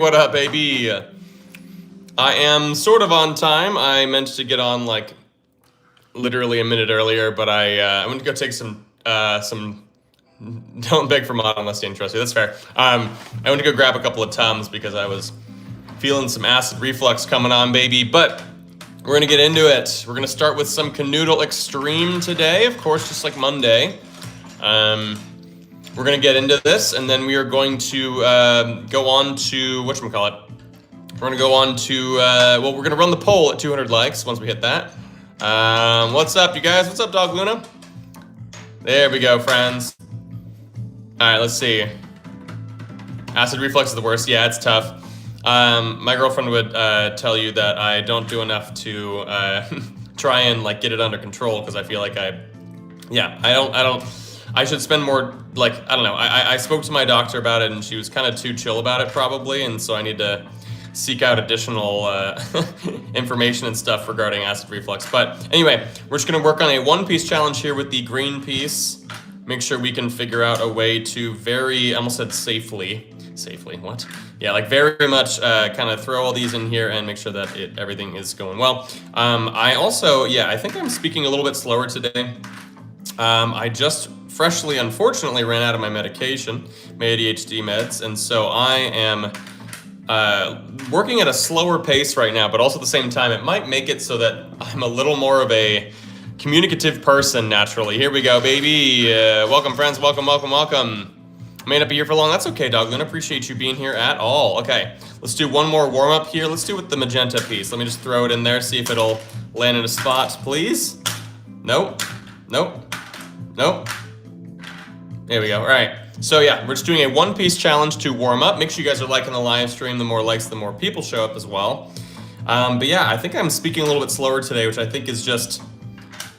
What up, baby? I am sort of on time. I meant to get on like literally a minute earlier, but I went to go take some. Don't beg for mod unless you interest you. That's fair. I went to go grab a couple of Tums because I was feeling some acid reflux coming on, baby. But we're gonna get into it. We're gonna start with some Canoodle Extreme today, of course, just like Monday. We're gonna get into this, and then we are going to go on to whatchamacallit. We're gonna go on to well, we're gonna run the poll at 200 likes once we hit that. What's up, you guys? What's up, Dog Luna? There we go, friends. All right, let's see. Acid reflux is the worst. Yeah, it's tough. My girlfriend would tell you that I don't do enough to try and like get it under control because I feel like I should spend more, like, I don't know. I spoke to my doctor about it and she was kind of too chill about it probably, and so I need to seek out additional information and stuff regarding acid reflux. But anyway, we're just gonna work on a one-piece challenge here with the green piece. Make sure we can figure out a way to I almost said safely, what? Yeah, like very much kind of throw all these in here and make sure that everything is going well. I also, I think I'm speaking a little bit slower today. I just freshly, unfortunately, ran out of my medication, my ADHD meds, and so I am working at a slower pace right now, but also at the same time, it might make it so that I'm a little more of a communicative person naturally. Here we go, baby. Welcome, friends. Welcome. I may not be here for long. That's okay, Dog Luna. Appreciate you being here at all. Okay, let's do one more warm-up here. Let's do it with the magenta piece. Let me just throw it in there, see if it'll land in a spot, please. Nope. There we go. All right. So yeah, we're just doing a one-piece challenge to warm up. Make sure you guys are liking the live stream. The more likes, the more people show up as well. But yeah, I think I'm speaking a little bit slower today, which I think is just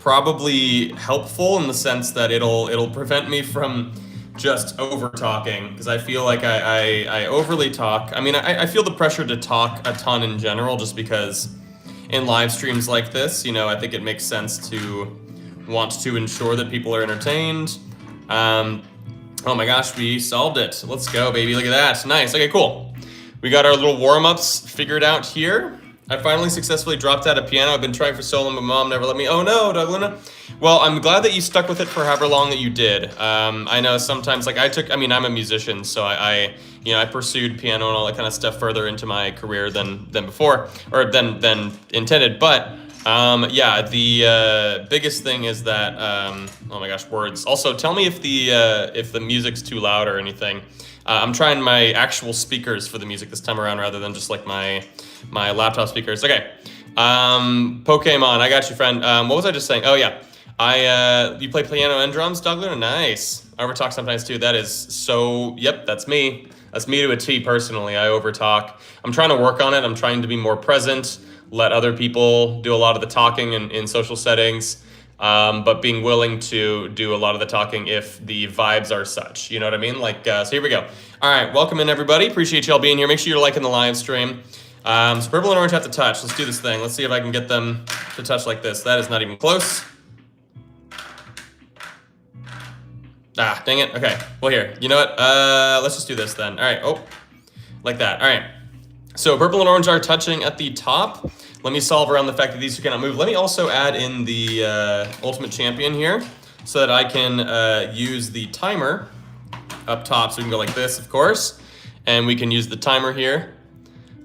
probably helpful in the sense that it'll prevent me from just over talking, because I feel like I overly talk. I mean, I feel the pressure to talk a ton in general, just because in live streams like this, I think it makes sense to want to ensure that people are entertained. Oh my gosh, we solved it. Let's go, baby. Look at that. Nice. Okay, cool. We got our little warm-ups figured out here. I finally successfully dropped out of piano. I've been trying for so long, but Mom never let me. Oh no, Doug Luna. Well, I'm glad that you stuck with it for however long that you did. I know sometimes, like I'm a musician, so I pursued piano and all that kind of stuff further into my career than before, or than intended. But the biggest thing is that, oh my gosh, words. Also, tell me if the music's too loud or anything. I'm trying my actual speakers for the music this time around rather than just like my laptop speakers. Okay, Pokemon, I got you, friend. What was I just saying? Oh yeah, you play piano and drums, Doug Luna? Nice. I overtalk sometimes too. That is so, yep, that's me. That's me to a T personally. I overtalk. I'm trying to work on it. I'm trying to be more present, let other people do a lot of the talking in social settings, but being willing to do a lot of the talking if the vibes are such, you know what I mean? Like, so here we go. All right, welcome in everybody. Appreciate y'all being here. Make sure you're liking the live stream. So purple and orange have to touch. Let's do this thing. Let's see if I can get them to touch like this. That is not even close. Ah, dang it. Okay, well here, you know what? Let's just do this then. All right, oh, like that. All right. So purple and orange are touching at the top. Let me solve around the fact that these two cannot move. Let me also add in the ultimate champion here so that I can use the timer up top. So we can go like this, of course, and we can use the timer here.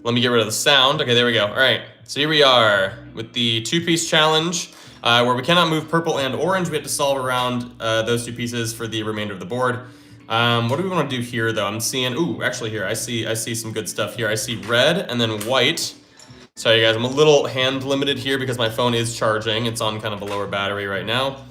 Let me get rid of the sound. Okay, there we go. All right, so here we are with the two-piece challenge where we cannot move purple and orange. We have to solve around those two pieces for the remainder of the board. What do we want to do here, though? I'm seeing, ooh, actually here, I see some good stuff here. I see red and then white. Sorry, guys, I'm a little hand limited here because my phone is charging. It's on kind of a lower battery right now.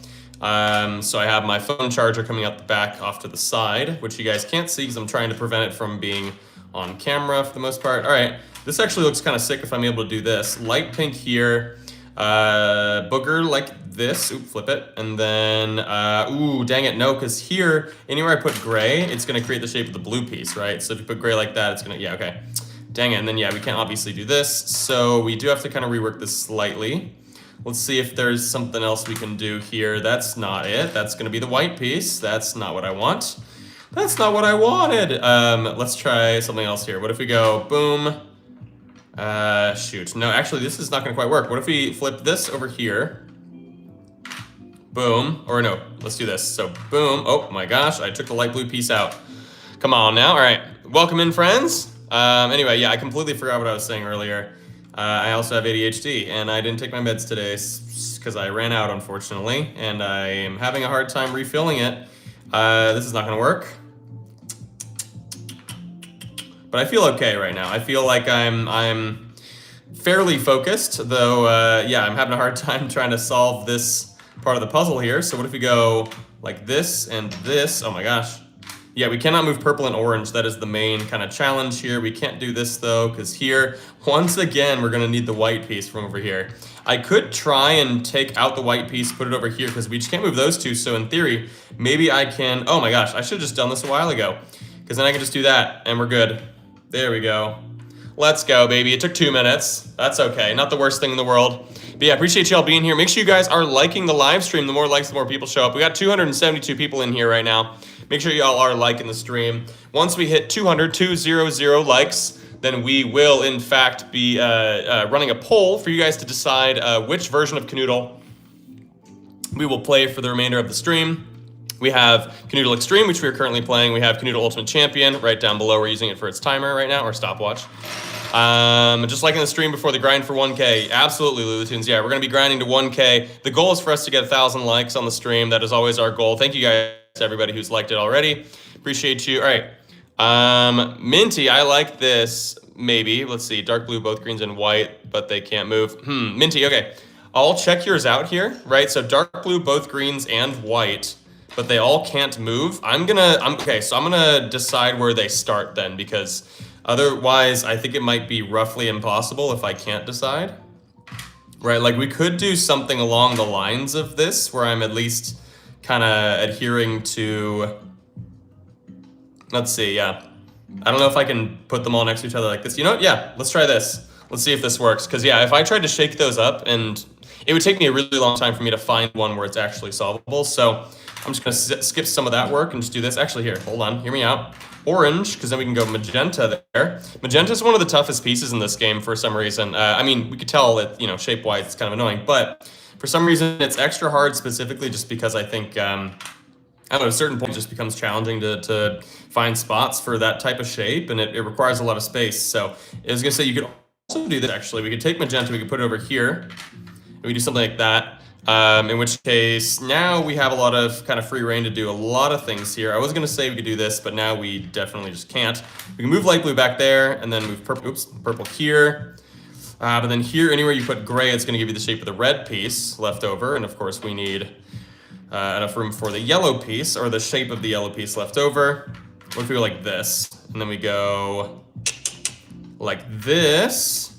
So I have my phone charger coming out the back off to the side, which you guys can't see because I'm trying to prevent it from being on camera for the most part. All right, this actually looks kind of sick if I'm able to do this. Light pink here, booger like this. Oop, flip it. And then, ooh, dang it, no, because here, anywhere I put gray, it's gonna create the shape of the blue piece, right? So if you put gray like that, it's gonna, yeah, okay. Dang it, and then yeah, we can't obviously do this, so we do have to kind of rework this slightly. Let's see if there's something else we can do here. That's not it. That's gonna be the white piece. That's not what I want. That's not what I wanted. Let's try something else here. What if we go boom? Shoot. No, actually, this is not going to quite work. What if we flip this over here? Boom. Or no, let's do this. So boom. Oh my gosh, I took the light blue piece out. Come on now. All right. Welcome in, friends. Anyway, yeah, I completely forgot what I was saying earlier. I also have ADHD, and I didn't take my meds today because I ran out, unfortunately, and I am having a hard time refilling it. This is not going to work. But I feel okay right now. I feel like I'm fairly focused, though, yeah, I'm having a hard time trying to solve this part of the puzzle here. So what if we go like this and this? Oh my gosh. Yeah, we cannot move purple and orange. That is the main kind of challenge here. We can't do this though, because here, once again, we're gonna need the white piece from over here. I could try and take out the white piece, put it over here, because we just can't move those two. So in theory, maybe I can, oh my gosh, I should have just done this a while ago, because then I can just do that and we're good. There we go. Let's go, baby. It took 2 minutes. That's okay. Not the worst thing in the world. But yeah, appreciate y'all being here. Make sure you guys are liking the live stream. The more likes, the more people show up. We got 272 people in here right now. Make sure y'all are liking the stream. Once we hit 200 likes, then we will, in fact, be running a poll for you guys to decide which version of Kanoodle we will play for the remainder of the stream. We have Canoodle Extreme, which we are currently playing. We have Kanoodle Ultimate Champion right down below. We're using it for its timer right now, or stopwatch. Just like in the stream before, the grind for 1K. Absolutely, Lulutunes. Yeah, we're going to be grinding to 1K. The goal is for us to get 1,000 likes on the stream. That is always our goal. Thank you guys, everybody who's liked it already. Appreciate you. All right. Minty, I like this. Maybe. Let's see. Dark blue, both greens and white, but they can't move. Minty, okay. I'll check yours out here, right? So dark blue, both greens and white, but they all can't move. Okay, so I'm gonna decide where they start then, because otherwise I think it might be roughly impossible if I can't decide. Right, like we could do something along the lines of this, where I'm at least kind of adhering to, let's see, yeah. I don't know if I can put them all next to each other like this. You know what, yeah, let's try this. Let's see if this works, because yeah, if I tried to shake those up, and it would take me a really long time for me to find one where it's actually solvable, so I'm just gonna skip some of that work and just do this. Actually, here, hold on, hear me out. Orange, because then we can go magenta there. Magenta is one of the toughest pieces in this game for some reason. I mean, we could tell that, you know, shape-wise it's kind of annoying, but for some reason it's extra hard specifically just because I think, I don't know, at a certain point it just becomes challenging to find spots for that type of shape, and it requires a lot of space. So I was gonna say you could also do this actually. We could take magenta, we could put it over here, and we do something like that. In which case, now we have a lot of kind of free reign to do a lot of things here. I was gonna say we could do this, but now we definitely just can't. We can move light blue back there, and then move purple here. But then here, anywhere you put gray, it's gonna give you the shape of the red piece left over, and of course we need enough room for the yellow piece, or the shape of the yellow piece left over. What if we go like this, and then we go like this?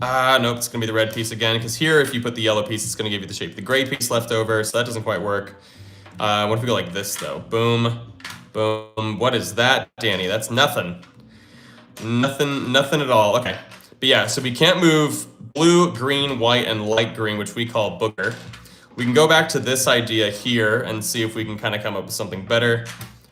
Nope, it's gonna be the red piece again, because here, if you put the yellow piece, it's gonna give you the shape of the gray piece left over, so that doesn't quite work. What if we go like this, though? Boom, boom. What is that, Danny? That's nothing. Nothing at all. Okay. But yeah, so we can't move blue, green, white, and light green, which we call booger. We can go back to this idea here and see if we can kind of come up with something better.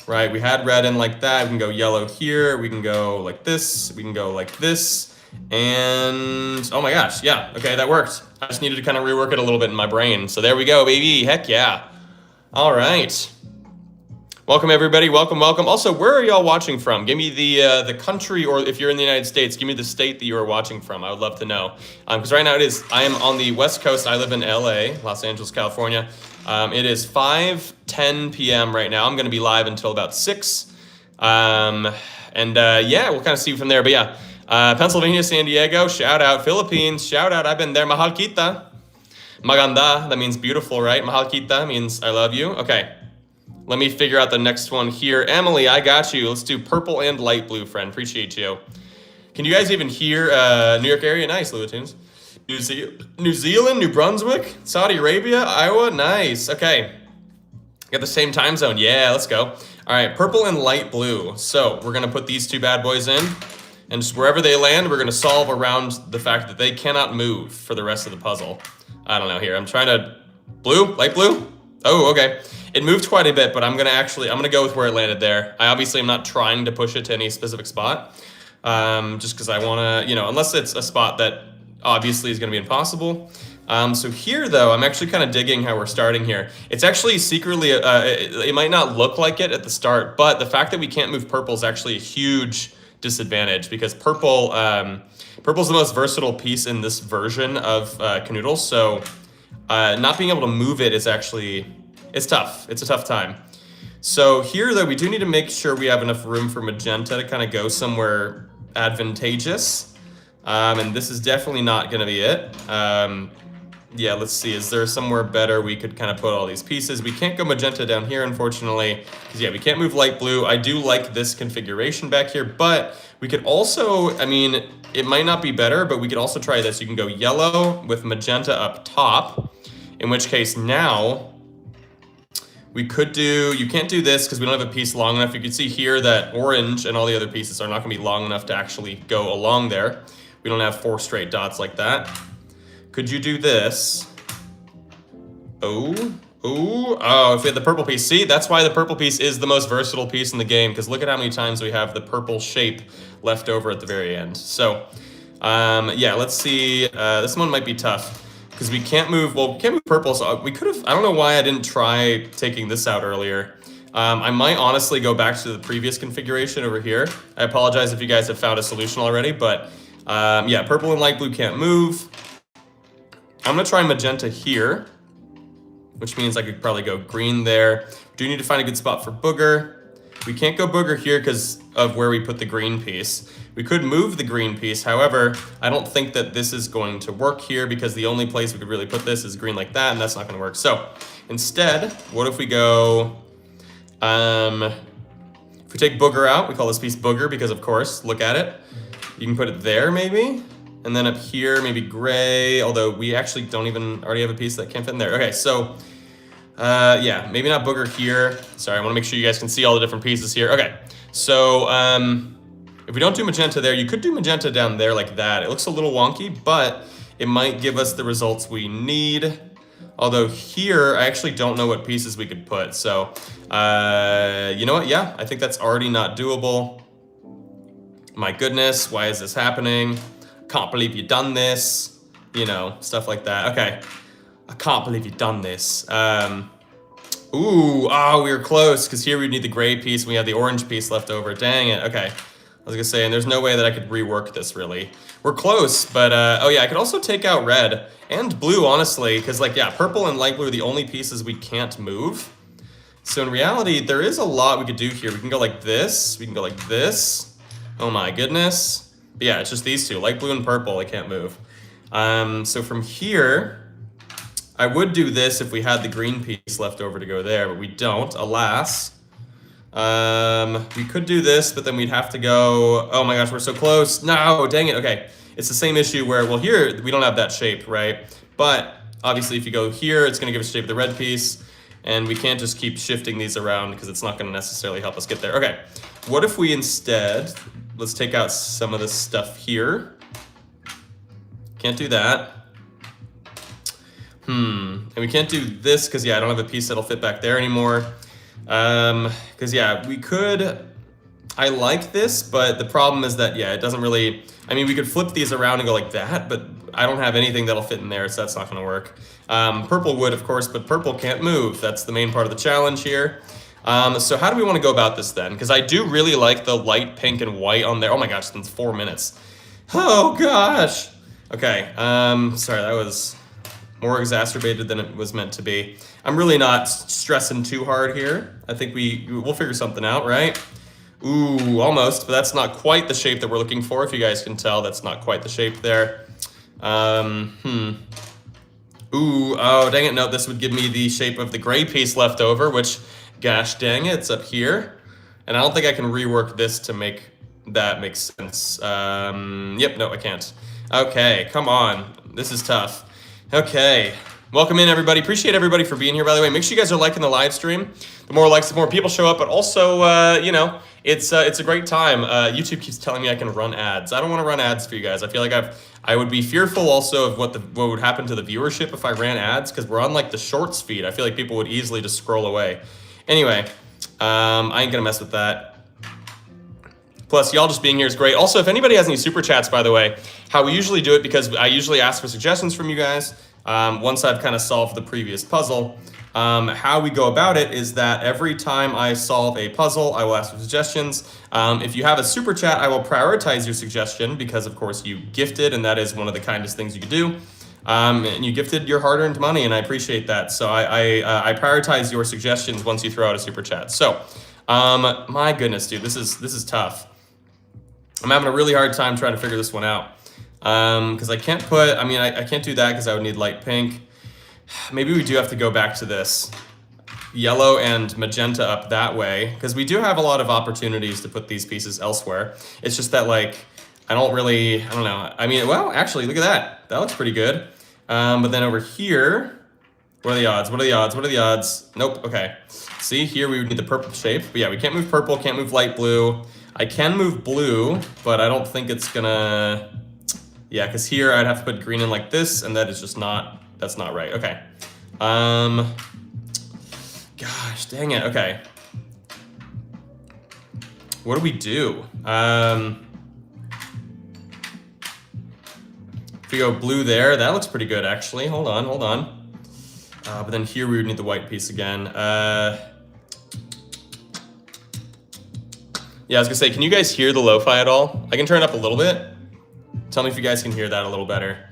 Right, we had red in like that. We can go yellow here. We can go like this. We can go like this. And oh my gosh, yeah, okay, that worked. I just needed to kind of rework it a little bit in my brain. So there we go, baby. Heck yeah. All right. Welcome everybody. Welcome, welcome. Also, where are y'all watching from? Give me the country, or if you're in the United States, give me the state that you are watching from. I would love to know. Because right now I am on the West Coast. I live in LA, Los Angeles, California. It is 5:10 p.m. right now. I'm going to be live until about 6. Yeah, we'll kind of see from there. But yeah. Pennsylvania, San Diego, shout out. Philippines, shout out. I've been there. Mahal kita. Maganda, that means beautiful, right? Mahal kita means I love you. Okay, let me figure out the next one here. Emily, I got you. Let's do purple and light blue, friend. Appreciate you. Can you guys even hear New York area? Nice, Lulutunes. New Zealand, New Brunswick, Saudi Arabia, Iowa. Nice. Okay, got the same time zone. Yeah, let's go. All right, purple and light blue. So we're going to put these two bad boys in. And just wherever they land, we're going to solve around the fact that they cannot move for the rest of the puzzle. I don't know here. I'm trying to... Blue? Light blue? Oh, okay. It moved quite a bit, but I'm gonna go with where it landed there. I obviously am not trying to push it to any specific spot, just because I wanna, you know, unless it's a spot that obviously is gonna be impossible. So here though, I'm actually kind of digging how we're starting here. It's actually secretly, it might not look like it at the start, but the fact that we can't move purple is actually a huge disadvantage because purple's the most versatile piece in this version of Kanoodle. So not being able to move it is actually, it's tough. It's a tough time. So here though, we do need to make sure we have enough room for magenta to kind of go somewhere advantageous. And this is definitely not going to be it. Yeah, let's see. Is there somewhere better we could kind of put all these pieces? We can't go magenta down here, unfortunately, because yeah, we can't move light blue. I do like this configuration back here, but we could also, I mean, it might not be better, but we could also try this. You can go yellow with magenta up top, in which case now we could do, you can't do this because we don't have a piece long enough. You can see here that orange and all the other pieces are not going to be long enough to actually go along there. We don't have 4 straight dots like that. Could you do this? Oh, if we had the purple piece. See, that's why the purple piece is the most versatile piece in the game, because look at how many times we have the purple shape left over at the very end. So, yeah, let's see. This one might be tough, because we can't move, well, we can't move purple, so we could have, I don't know why I didn't try taking this out earlier. I might honestly go back to the previous configuration over here. I apologize if you guys have found a solution already, but yeah, purple and light blue can't move. I'm gonna try magenta here, which means I could probably go green there. Do need to find a good spot for booger. We can't go booger here because of where we put the green piece. We could move the green piece. However, I don't think that this is going to work here because the only place we could really put this is green like that, and that's not gonna work. So instead, what if we go, if we take booger out, we call this piece booger because of course, look at it. You can put it there maybe. And then up here, maybe gray, although we actually don't even already have a piece that can't fit in there. Okay, so, yeah, maybe not booger here. Sorry, I wanna make sure you guys can see all the different pieces here. Okay, so if we don't do magenta there, you could do magenta down there like that. It looks a little wonky, but it might give us the results we need. Although here, I actually don't know what pieces we could put. So, you know what, yeah, I think that's already not doable. My goodness, why is this happening? Can't believe you've done this, you know, stuff like that. Okay, I can't believe you've done this. We were close, because here we'd need the gray piece, and we have the orange piece left over. Dang it, okay. I was gonna say, and there's no way that I could rework this, really. We're close, but, oh yeah, I could also take out red and blue, honestly, because, like, yeah, purple and light blue are the only pieces we can't move. So in reality, there is a lot we could do here. We can go like this, we can go like this. Oh my goodness. But yeah, it's just these two, light blue and purple, I can't move. So from here, I would do this if we had the green piece left over to go there, but we don't, alas. We could do this, but then we'd have to go, oh my gosh, we're so close. No, dang it, okay. It's the same issue where, well here, we don't have that shape, right? But obviously if you go here, it's gonna give us the shape of the red piece, and we can't just keep shifting these around because it's not gonna necessarily help us get there. Okay, what if we instead, let's take out some of this stuff here. Can't do that. And we can't do this because, yeah, I don't have a piece that'll fit back there anymore. Because, yeah, we could, I like this, but the problem is that, yeah, it doesn't really, I mean, we could flip these around and go like that, but I don't have anything that'll fit in there, so that's not gonna work. Purple would, of course, but purple can't move. That's the main part of the challenge here. So how do we want to go about this then? Because I do really like the light pink and white on there. Oh my gosh, that's 4 minutes. Oh gosh. Okay, sorry, that was more exacerbated than it was meant to be. I'm really not stressing too hard here. I think we'll figure something out, right? Ooh, almost, but that's not quite the shape that we're looking for. If you guys can tell, that's not quite the shape there. Ooh, oh, dang it, no, this would give me the shape of the gray piece left over, which, gosh dang it, it's up here. And I don't think I can rework this to make that make sense. Yep, no, I can't. Okay, come on, this is tough. Okay, welcome in everybody. Appreciate everybody for being here, by the way. Make sure you guys are liking the live stream. The more likes, the more people show up, but also, you know, it's a great time. YouTube keeps telling me I can run ads. I don't want to run ads for you guys. I feel like I would be fearful also of what would happen to the viewership if I ran ads, because we're on like the shorts feed. I feel like people would easily just scroll away. Anyway, I ain't gonna mess with that. Plus, y'all just being here is great. Also, if anybody has any super chats, by the way, how we usually do it, because I usually ask for suggestions from you guys once I've kind of solved the previous puzzle. How we go about it is that every time I solve a puzzle, I will ask for suggestions. If you have a super chat, I will prioritize your suggestion because, of course, you gifted, and that is one of the kindest things you could do. And you gifted your hard-earned money, and I appreciate that. So I prioritize your suggestions once you throw out a super chat. So, my goodness, dude, this is tough. I'm having a really hard time trying to figure this one out. Because I can't put, I can't do that because I would need light pink. Maybe we do have to go back to this. Yellow and magenta up that way, because we do have a lot of opportunities to put these pieces elsewhere. It's just that, like, I don't know. Well, actually, look at that. That looks pretty good. But then over here, what are the odds? What are the odds? What are the odds? Nope, okay. See, here we would need the purple shape. But yeah, we can't move purple, can't move light blue. I can move blue, but I don't think it's gonna... Yeah, because here I'd have to put green in like this, and that is just not... That's not right. Okay. Gosh, dang it. Okay. What do we do? If we go blue there, that looks pretty good, actually. Hold on. But then here we would need the white piece again. Yeah, I was gonna say, can you guys hear the lo-fi at all? I can turn it up a little bit. Tell me if you guys can hear that a little better.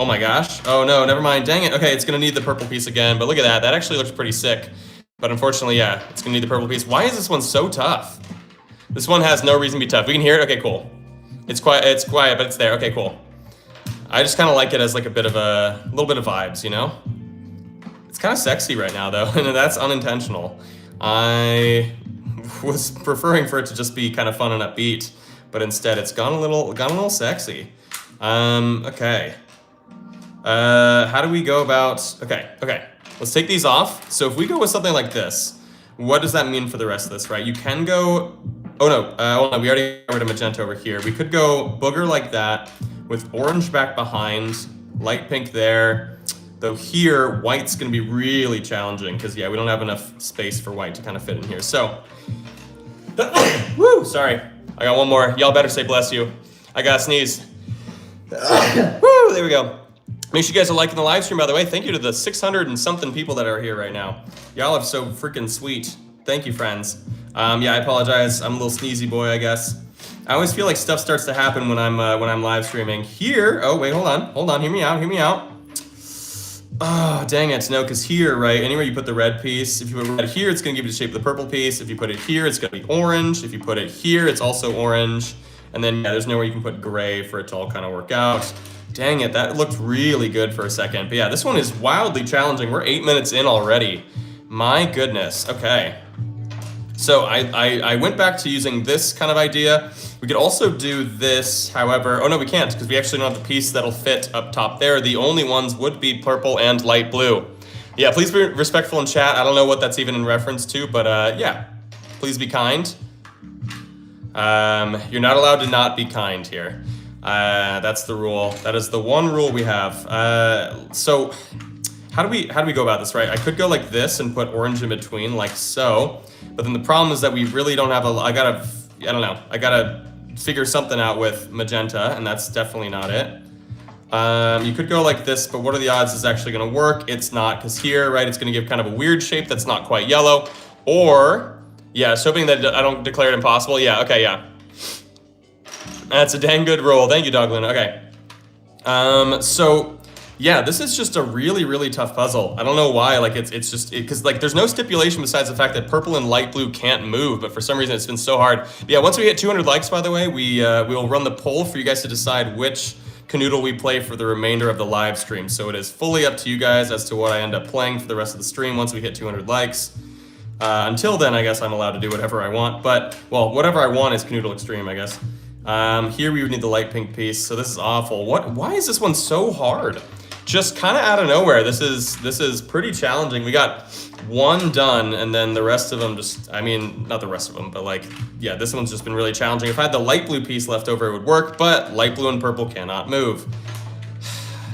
Oh my gosh. Oh no, never mind. Dang it. Okay, it's gonna need the purple piece again, but look at that. That actually looks pretty sick. But unfortunately, yeah, it's gonna need the purple piece. Why is this one so tough? This one has no reason to be tough. We can hear it? Okay, cool. It's quiet, but it's there. Okay, cool. I just kind of like it as like a little bit of vibes, you know? It's kind of sexy right now though, and that's unintentional. I was preferring for it to just be kind of fun and upbeat, but instead it's gone a little sexy. Okay. How do we go about, okay. Let's take these off. So if we go with something like this, what does that mean for the rest of this, right? You can go, oh no, we already got rid of magenta over here. We could go booger like that with orange back behind, light pink there. Though here, white's gonna be really challenging because yeah, we don't have enough space for white to kind of fit in here. So, woo, sorry. I got one more. Y'all better say bless you. I gotta sneeze. Woo, there we go. Make sure you guys are liking the live stream, by the way. Thank you to the 600 and something people that are here right now. Y'all are so freaking sweet. Thank you, friends. Yeah, I apologize. I'm a little sneezy boy, I guess. I always feel like stuff starts to happen when I'm live streaming. Here, oh wait, hold on, hear me out. Oh, dang it, no, because here, right, anywhere you put the red piece, if you put red here, it's gonna give you the shape of the purple piece. If you put it here, it's gonna be orange. If you put it here, it's also orange. And then, yeah, there's nowhere you can put gray for it to all kind of work out. Dang it, that looked really good for a second. But yeah, this one is wildly challenging. We're 8 minutes in already. My goodness, okay. So I went back to using this kind of idea. We could also do this, however, oh no, we can't, because we actually don't have the piece that'll fit up top there. The only ones would be purple and light blue. Yeah, please be respectful in chat. I don't know what that's even in reference to, but yeah, please be kind. You're not allowed to not be kind here. That's the rule. That is the one rule we have. So how do we go about this, right? I could go like this and put orange in between, like so. But then the problem is that we really don't have I gotta figure something out with magenta, and that's definitely not it. You could go like this, but what are the odds it's actually gonna work? It's not, because here, right, it's gonna give kind of a weird shape that's not quite yellow. Or, yeah, it's hoping that I don't declare it impossible. Yeah, okay, yeah. That's a dang good roll. Thank you, Doglin. Okay. So, yeah, this is just a really, really tough puzzle. I don't know why, like, it's just, because, like, there's no stipulation besides the fact that purple and light blue can't move, but for some reason it's been so hard. But yeah, once we hit 200 likes, by the way, we'll run the poll for you guys to decide which Kanoodle we play for the remainder of the live stream. So it is fully up to you guys as to what I end up playing for the rest of the stream once we hit 200 likes. Until then, I guess I'm allowed to do whatever I want, but, well, whatever I want is Canoodle Extreme, I guess. Here we would need the light pink piece, so this is awful. Why is this one so hard? just kind of out of nowhere. This is pretty challenging. We got one done, and then the rest of them just, I mean, not the rest of them, but like, yeah, this one's just been really challenging. If I had the light blue piece left over, it would work, but light blue and purple cannot move.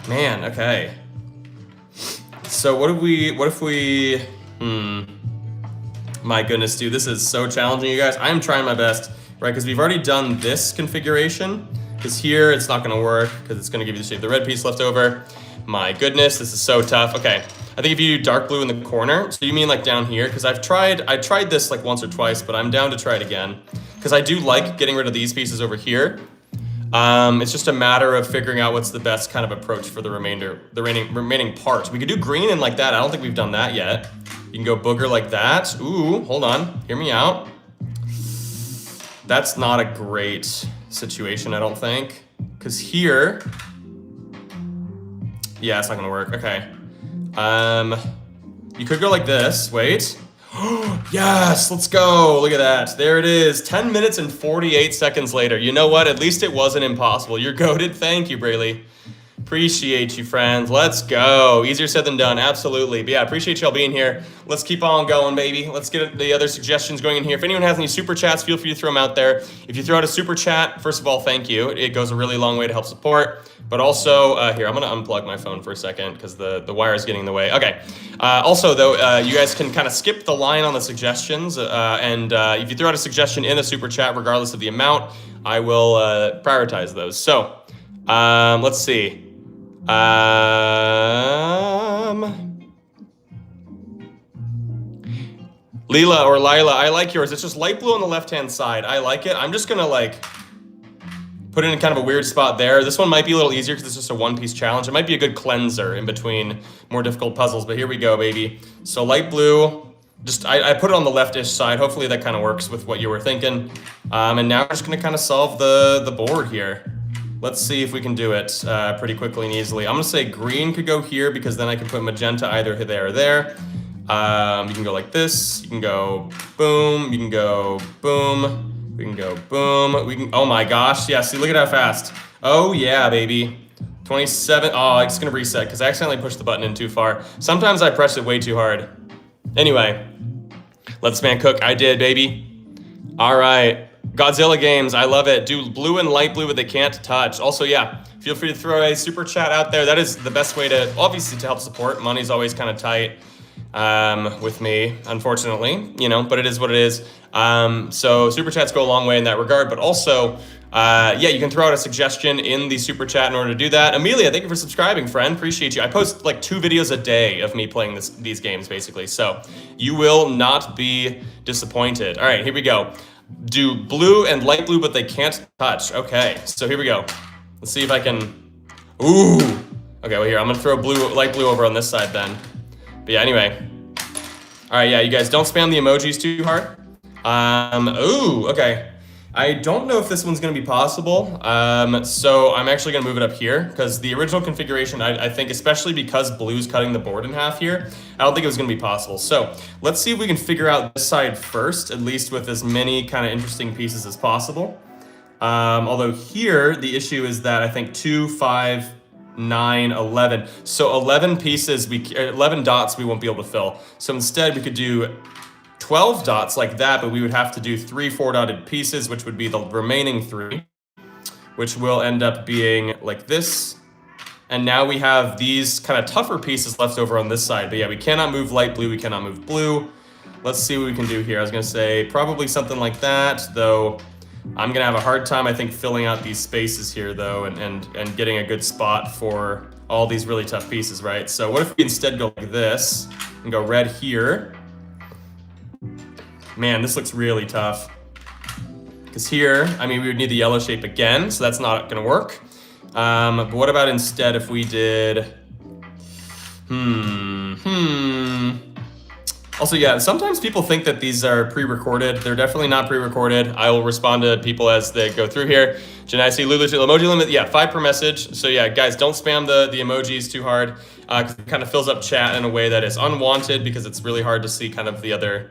Man, okay. So what if we, my goodness, dude, this is so challenging, you guys. I am trying my best, right? Because we've already done this configuration. Because here, it's not gonna work, because it's gonna give you the shape of the red piece left over. My goodness, this is so tough. Okay, I think if you do dark blue in the corner, so you mean like down here? Because I tried this like once or twice, but I'm down to try it again. Because I do like getting rid of these pieces over here. It's just a matter of figuring out what's the best kind of approach for the remaining part. We could do green and like that. I don't think we've done that yet. You can go booger like that. Ooh, hold on, hear me out. That's not a great situation, I don't think. Because here, yeah, it's not gonna work, okay. You could go like this, wait. Yes, let's go, look at that. There it is, 10 minutes and 48 seconds later. You know what, at least it wasn't impossible. You're goated, thank you, Braley. Appreciate you, friends, let's go. Easier said than done, absolutely. But yeah, appreciate y'all being here. Let's keep on going, baby. Let's get the other suggestions going in here. If anyone has any super chats, feel free to throw them out there. If you throw out a super chat, first of all, thank you. It goes a really long way to help support. But also, here, I'm gonna unplug my phone for a second because the wire is getting in the way. Okay, also though, you guys can kind of skip the line on the suggestions. If you throw out a suggestion in a super chat, regardless of the amount, I will prioritize those. So, let's see. Leela or Lila, I like yours. It's just light blue on the left-hand side. I like it. I'm just gonna like put it in kind of a weird spot there. This one might be a little easier because it's just a one-piece challenge. It might be a good cleanser in between more difficult puzzles, but here we go, baby. So light blue, just I put it on the left-ish side. Hopefully that kind of works with what you were thinking. And now we're just gonna kind of solve the board here. Let's see if we can do it pretty quickly and easily. I'm gonna say green could go here because then I can put magenta either there or there. You can go like this, you can go boom, you can go boom, we can go boom, we can, oh my gosh, yeah, see, look at how fast. Oh yeah, baby. 27, oh, it's gonna reset because I accidentally pushed the button in too far. Sometimes I press it way too hard. Anyway, let's man cook, I did, baby. All right. Godzilla games, I love it. Do blue and light blue, but they can't touch. Also, yeah, feel free to throw a super chat out there. That is the best way to, obviously, to help support. Money's always kind of tight with me, unfortunately, you know, but it is what it is. So super chats go a long way in that regard, but also, yeah, you can throw out a suggestion in the super chat in order to do that. Amelia, thank you for subscribing, friend. Appreciate you. I post like 2 videos a day of me playing these games, basically. So you will not be disappointed. All right, here we go. Do blue and light blue, but they can't touch. Okay, so here we go. Let's see if I can, ooh. Okay, well here, I'm gonna throw light blue over on this side then. But yeah, anyway. All right, yeah, you guys don't spam the emojis too hard. Ooh, okay. I don't know if this one's gonna be possible. So I'm actually gonna move it up here because the original configuration, I think, especially because blue's cutting the board in half here, I don't think it was gonna be possible. So let's see if we can figure out this side first, at least with as many kind of interesting pieces as possible. Although here, the issue is that I think 2, 5, 9, 11. So 11 pieces, 11 dots we won't be able to fill. So instead we could do 12 dots like that, but we would have to do 3 4-dotted pieces, which would be the remaining 3, which will end up being like this. And now we have these kind of tougher pieces left over on this side. But yeah, we cannot move light blue, we cannot move blue. Let's see what we can do here. I was gonna say probably something like that, though I'm gonna have a hard time, I think, filling out these spaces here though, and getting a good spot for all these really tough pieces, right? So what if we instead go like this and go red here? Man, this looks really tough. Because here, I mean, we would need the yellow shape again, so that's not gonna work. But what about instead if we did, Also, yeah, sometimes people think that these are pre-recorded. They're definitely not pre-recorded. I will respond to people as they go through here. Janai, Lulu, emoji limit, yeah, 5 per message. So yeah, guys, don't spam the emojis too hard because it kind of fills up chat in a way that is unwanted because it's really hard to see kind of the other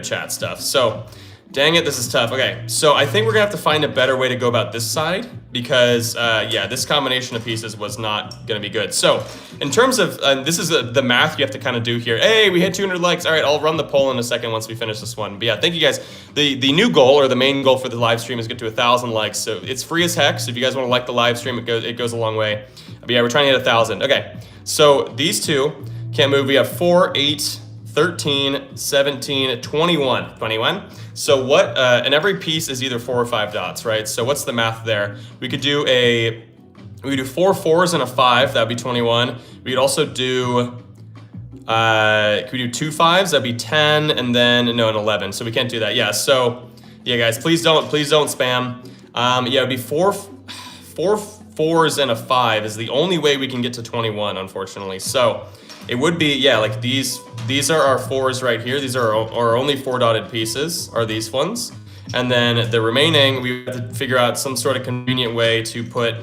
chat stuff. So, dang it, this is tough. Okay, so I think we're gonna have to find a better way to go about this side because yeah, this combination of pieces was not gonna be good. So in terms of, this is the math you have to kind of do here. Hey, we hit 200 likes. All right, I'll run the poll in a second once we finish this one. But yeah, thank you guys. The new goal, or the main goal for the live stream, is get to 1,000 likes. So it's free as heck. So if you guys want to like the live stream, it goes a long way. But yeah, we're trying to hit 1,000. Okay, so these two can't move. We have 4, 8, 13, 17, 21. So what, and every piece is either 4 or 5 dots, right? So what's the math there? We could do 4 4s and a 5, that'd be 21. We could also do, could we do 2 5s? That'd be 10, and then, no, an 11. So we can't do that. Yeah, so, yeah, guys, please don't spam. Yeah, it'd be 4 4s and a 5 is the only way we can get to 21, unfortunately. So it would be, yeah, like these are our 4s right here. These are our only 4 dotted pieces, are these ones. And then the remaining, we have to figure out some sort of convenient way to put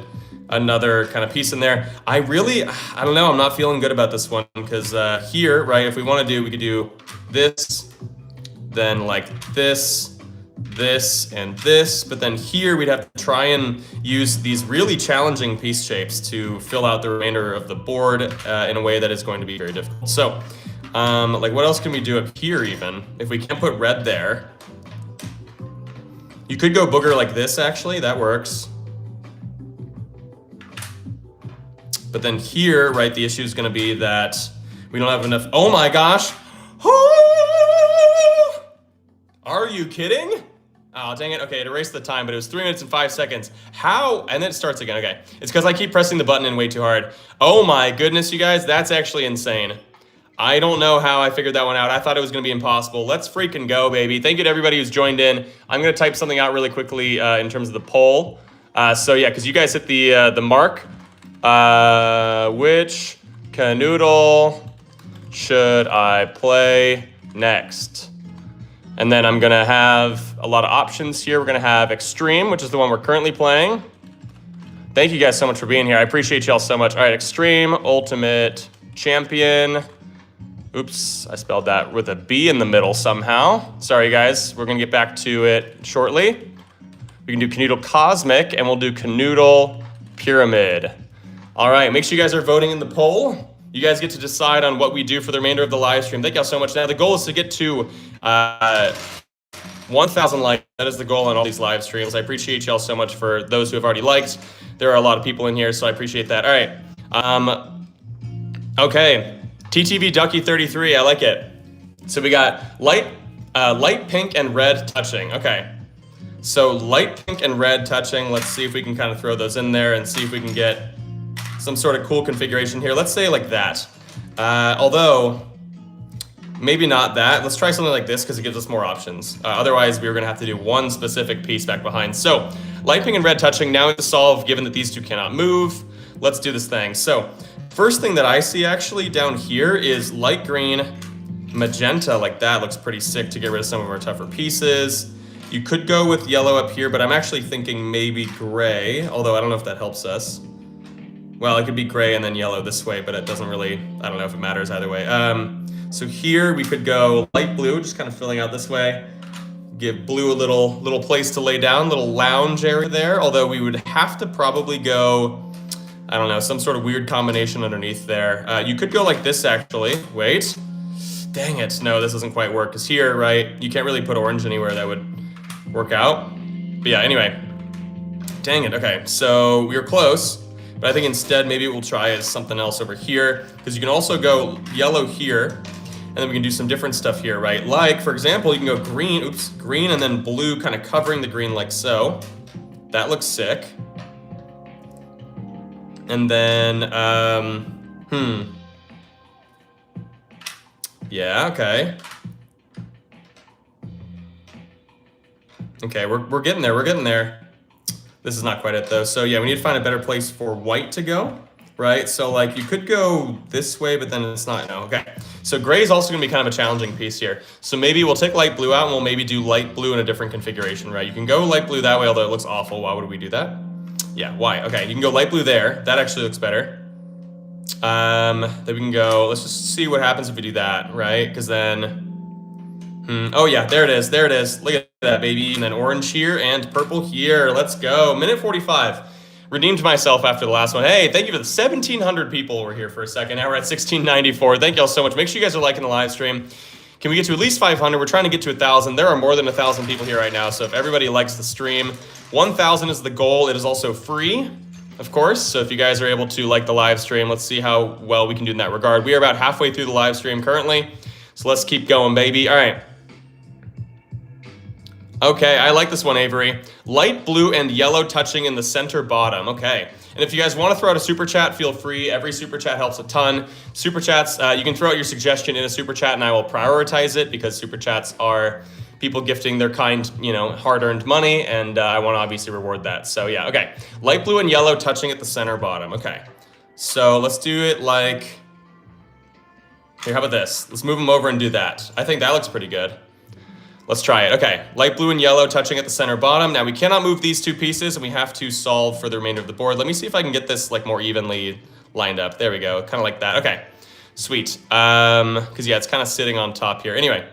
another kind of piece in there. I don't know, I'm not feeling good about this one, because here, right, if we want to do, we could do this, then like this, and this, but then here we'd have to try and use these really challenging piece shapes to fill out the remainder of the board in a way that is going to be very difficult. So, like what else can we do up here even? If we can't put red there, you could go booger like this actually, that works. But then here, right, the issue is gonna be that we don't have enough, oh my gosh. Are you kidding? Oh, dang it. Okay, it erased the time, but it was 3 minutes and 5 seconds. How? And then it starts again. Okay. It's because I keep pressing the button in way too hard. Oh my goodness, you guys. That's actually insane. I don't know how I figured that one out. I thought it was going to be impossible. Let's freaking go, baby. Thank you to everybody who's joined in. I'm going to type something out really quickly in terms of the poll. So yeah, because you guys hit the mark. Which Kanoodle should I play next? And then I'm gonna have a lot of options here. We're gonna have Extreme, which is the one we're currently playing. Thank you guys so much for being here. I appreciate y'all so much. All right, Extreme, Ultimate, Champion. Oops, I spelled that with a B in the middle somehow. Sorry guys, we're gonna get back to it shortly. We can do Kanoodle Cosmic, and we'll do Kanoodle Pyramid. All right, make sure you guys are voting in the poll. You guys get to decide on what we do for the remainder of the live stream. Thank y'all so much. Now, the goal is to get to 1,000 likes. That is the goal on all these live streams. I appreciate y'all so much for those who have already liked. There are a lot of people in here, so I appreciate that. All right. Okay. TTV Ducky 33, I like it. So we got light pink and red touching. Okay. So light pink and red touching. Let's see if we can kind of throw those in there and see if we can get some sort of cool configuration here. Let's say like that. Although, maybe not that. Let's try something like this because it gives us more options. Otherwise, we were gonna have to do one specific piece back behind. So, light pink and red touching, now to solve, given that these two cannot move. Let's do this thing. So, first thing that I see actually down here is light green, magenta, like that looks pretty sick to get rid of some of our tougher pieces. You could go with yellow up here, but I'm actually thinking maybe gray, although I don't know if that helps us. Well, it could be gray and then yellow this way, but it doesn't really, I don't know if it matters either way. So here we could go light blue, just kind of filling out this way. Give blue a little place to lay down, little lounge area there, although we would have to probably go, I don't know, some sort of weird combination underneath there. You could go like this actually, wait. Dang it, no, this doesn't quite work, because here, right, you can't really put orange anywhere that would work out. But yeah, anyway, dang it, okay, so we were close. But I think instead maybe we'll try as something else over here, because you can also go yellow here, and then we can do some different stuff here, right? Like, for example, you can go green, green and then blue kind of covering the green like so. That looks sick. And then, yeah, okay. Okay, we're getting there, we're getting there. This is not quite it though. So yeah, we need to find a better place for white to go, right? So like you could go this way, but then it's not, no, okay. So gray is also gonna be kind of a challenging piece here. So maybe we'll take light blue out and we'll maybe do light blue in a different configuration, right? You can go light blue that way, although it looks awful. Why would we do that? Yeah, why? Okay, you can go light blue there. That actually looks better. Then we can go, let's just see what happens if we do that, right? Because then, oh yeah, there it is, there it is. Look at that, baby. And then orange here and purple here. Let's go. Minute 45. redeemed myself after the last one. Hey, thank you for the 1,700 people were here for a second. Now we're at 1,694. Thank y'all so much. Make sure you guys are liking the live stream. Can we get to at least 500? We're trying to get to 1,000. There are more than 1,000 people here right now, so if everybody likes the stream, 1,000 is the goal. It is also free, of course, so if you guys are able to like the live stream, let's see how well we can do in that regard. We are about halfway through the live stream currently, so let's keep going, baby. All right. Okay, I like this one, Avery. Light blue and yellow touching in the center bottom. Okay. And if you guys want to throw out a super chat, feel free. Every super chat helps a ton. Super chats, you can throw out your suggestion in a super chat and I will prioritize it because super chats are people gifting their kind, hard-earned money, and I want to obviously reward that. So yeah, okay. Light blue and yellow touching at the center bottom. Okay. So let's do it like, here, how about this? Let's move them over and do that. I think that looks pretty good. Let's try it. Okay, light blue and yellow touching at the center bottom. Now we cannot move these two pieces and we have to solve for the remainder of the board. Let me see if I can get this like more evenly lined up. There we go, kind of like that. Okay, sweet. Because yeah, it's kind of sitting on top here. Anyway,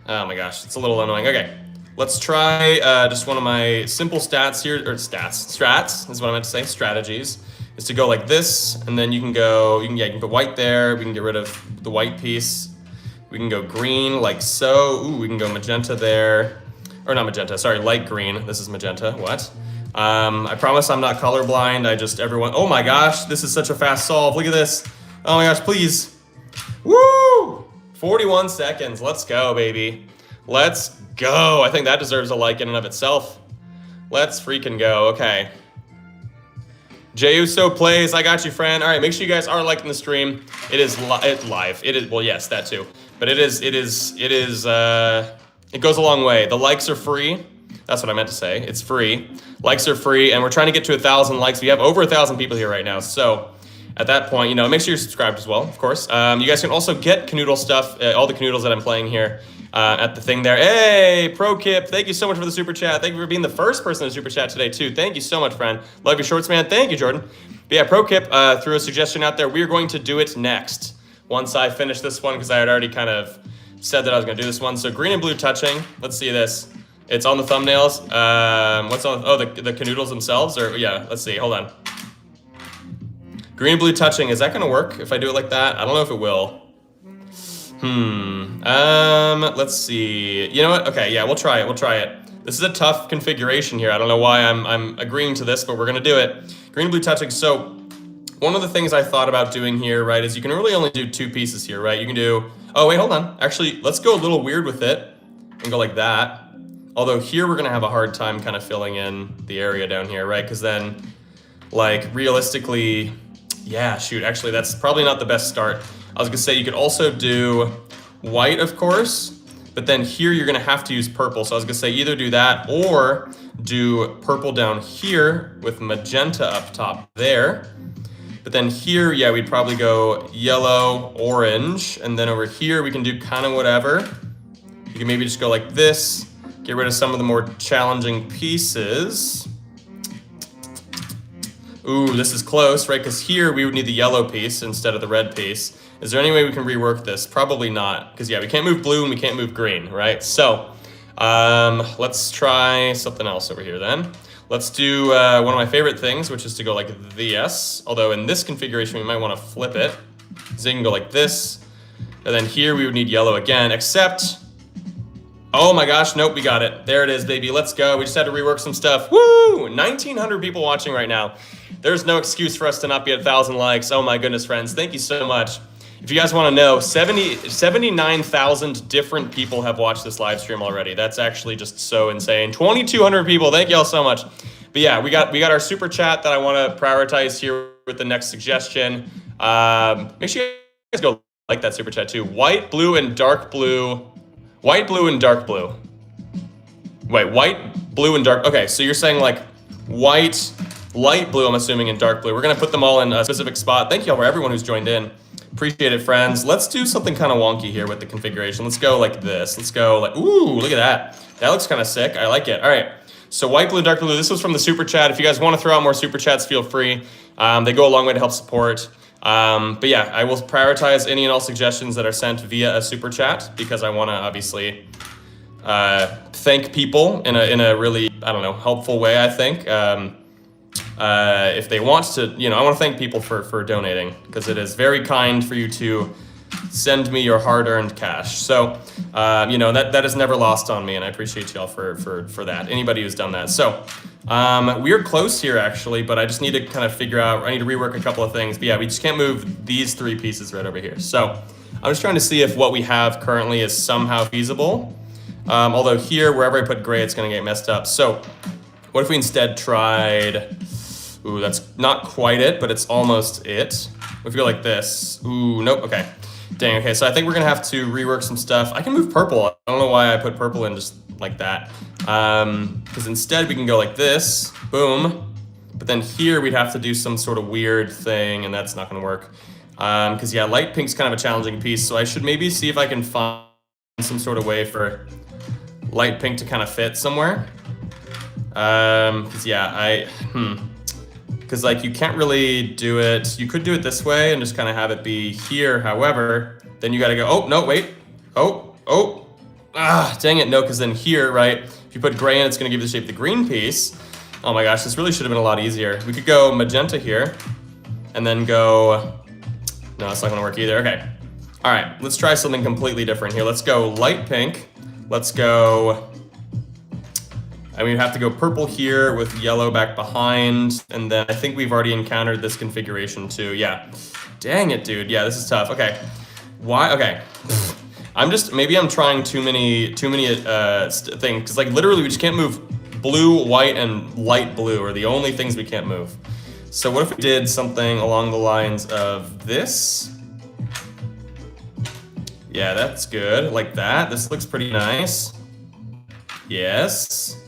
oh my gosh, it's a little annoying. Okay, let's try just one of my simple stats here, or strats is what I meant to say, strategies, is to go like this, and then you can put white there, we can get rid of the white piece. We can go green like so. Ooh, we can go magenta there. Or not magenta, sorry, light green. This is magenta, what? I promise I'm not colorblind. Oh my gosh, this is such a fast solve. Look at this. Oh my gosh, please. Woo! 41 seconds, let's go, baby. Let's go. I think that deserves a like in and of itself. Let's freaking go, okay. Jayuso plays, I got you, friend. All right, make sure you guys are liking the stream. It is live. It is, well, yes, that too. But it goes a long way. The likes are free. That's what I meant to say. It's free. Likes are free, and we're trying to get to 1,000 likes. We have over 1,000 people here right now. So at that point, make sure you're subscribed as well, of course. You guys can also get Kanoodle stuff, all the Kanoodles that I'm playing here at the thing there. Hey, ProKip, thank you so much for the super chat. Thank you for being the first person to super chat today, too. Thank you so much, friend. Love your shorts, man. Thank you, Jordan. But yeah, ProKip threw a suggestion out there. We are going to do it next. Once I finish this one, because I had already kind of said that I was going to do this one. So green and blue touching. Let's see this. It's on the thumbnails. What's on? Oh, the Kanoodles themselves? Or yeah, let's see. Hold on. Green and blue touching. Is that going to work if I do it like that? I don't know if it will. Let's see. You know what? Okay, yeah, we'll try it. We'll try it. This is a tough configuration here. I don't know why I'm agreeing to this, but we're going to do it. Green and blue touching. So one of the things I thought about doing here, right, is you can really only do two pieces here, right? You can do, oh wait, hold on. Actually, let's go a little weird with it and go like that. Although here we're gonna have a hard time kind of filling in the area down here, right? Because then, like, realistically, yeah, shoot, actually that's probably not the best start. I was gonna say you could also do white, of course, but then here you're gonna have to use purple. So I was gonna say either do that or do purple down here with magenta up top there. But then here, yeah, we'd probably go yellow, orange, and then over here we can do kind of whatever. You can maybe just go like this, get rid of some of the more challenging pieces. Ooh, this is close, right? Because here we would need the yellow piece instead of the red piece. Is there any way we can rework this? Probably not, because yeah, we can't move blue and we can't move green, right? So let's try something else over here then. Let's do one of my favorite things, which is to go like this. Although in this configuration, we might want to flip it. So you can go like this. And then here we would need yellow again, except, oh my gosh, nope, we got it. There it is, baby, let's go. We just had to rework some stuff. Woo! 1,900 people watching right now. There's no excuse for us to not be at 1,000 likes. Oh my goodness, friends, thank you so much. If you guys want to know, 79,000 different people have watched this live stream already. That's actually just so insane. 2,200 people. Thank y'all so much. But yeah, we got our super chat that I want to prioritize here with the next suggestion. Make sure you guys go like that super chat too. White, blue, and dark blue. White, blue, and dark blue. Wait, white, blue, and dark. Okay, so you're saying like white, light blue, I'm assuming, and dark blue. We're going to put them all in a specific spot. Thank y'all for everyone who's joined in. Appreciate it, friends. Let's do something kind of wonky here with the configuration. Let's go like this. Let's go like, ooh, look at that. That looks kind of sick. I like it. All right. So white, blue, dark blue. This was from the super chat. If you guys want to throw out more super chats, feel free. They go a long way to help support. But yeah, I will prioritize any and all suggestions that are sent via a super chat because I want to obviously thank people in a really, I don't know, helpful way, I think. if they want to, you know, I want to thank people for donating, because it is very kind for you to send me your hard-earned cash. So, you know, that is never lost on me, and I appreciate y'all for that. Anybody who's done that. So, we're close here actually, but I just need to kind of figure out, I need to rework a couple of things. But yeah, we just can't move these 3 pieces right over here. So, I'm just trying to see if what we have currently is somehow feasible. Although here, wherever I put gray, it's gonna get messed up. So, what if we instead tried, ooh, that's not quite it, but it's almost it. If we go like this, ooh, nope, okay. Dang, okay, so I think we're gonna have to rework some stuff. I can move purple. I don't know why I put purple in just like that. Because instead we can go like this, boom. But then here we'd have to do some sort of weird thing, and that's not gonna work. Because yeah, light pink's kind of a challenging piece, so I should maybe see if I can find some sort of way for light pink to kind of fit somewhere. Because yeah, because like you can't really do it. You could do it this way and just kind of have it be here. However, then you got to go, oh, no, wait. Oh, dang it. No, because then here, right, if you put gray in, it's going to give you the shape of the green piece. Oh my gosh, this really should have been a lot easier. We could go magenta here and then go, no, it's not going to work either. Okay. All right, let's try something completely different here. Let's go light pink. Let's go, I mean, we have to go purple here with yellow back behind, and then I think we've already encountered this configuration too. Yeah, dang it, dude. Yeah, this is tough. Okay, why? Okay, maybe I'm trying too many things, because like literally we just can't move blue, white, and light blue are the only things we can't move. So what if we did something along the lines of this? Yeah, that's good, like that. This looks pretty nice. Yes.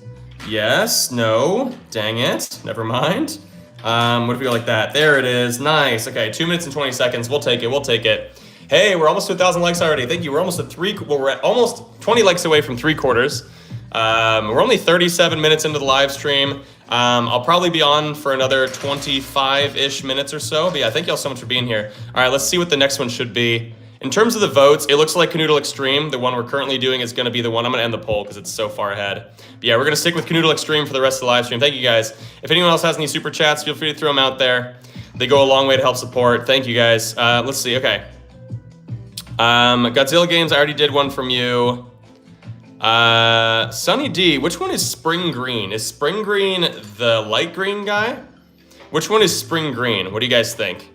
Yes, no, dang it, never mind. What if we go like that? There it is, nice. Okay, 2 minutes and 20 seconds, we'll take it. Hey, we're almost to 1,000 likes already. Thank you, we're almost at we're at almost 20 likes away from 3/4. We're only 37 minutes into the live stream. I'll probably be on for another 25-ish minutes or so, but yeah, thank y'all so much for being here. All right, let's see what the next one should be. In terms of the votes, it looks like Canoodle Extreme, the one we're currently doing, is going to be the one. I'm going to end the poll because it's so far ahead. But yeah, we're going to stick with Canoodle Extreme for the rest of the live stream. Thank you guys. If anyone else has any super chats, feel free to throw them out there. They go a long way to help support. Thank you guys. Let's see. Okay. Godzilla Games, I already did one from you. Sunny D, which one is Spring Green? Is Spring Green the light green guy? Which one is Spring Green? What do you guys think?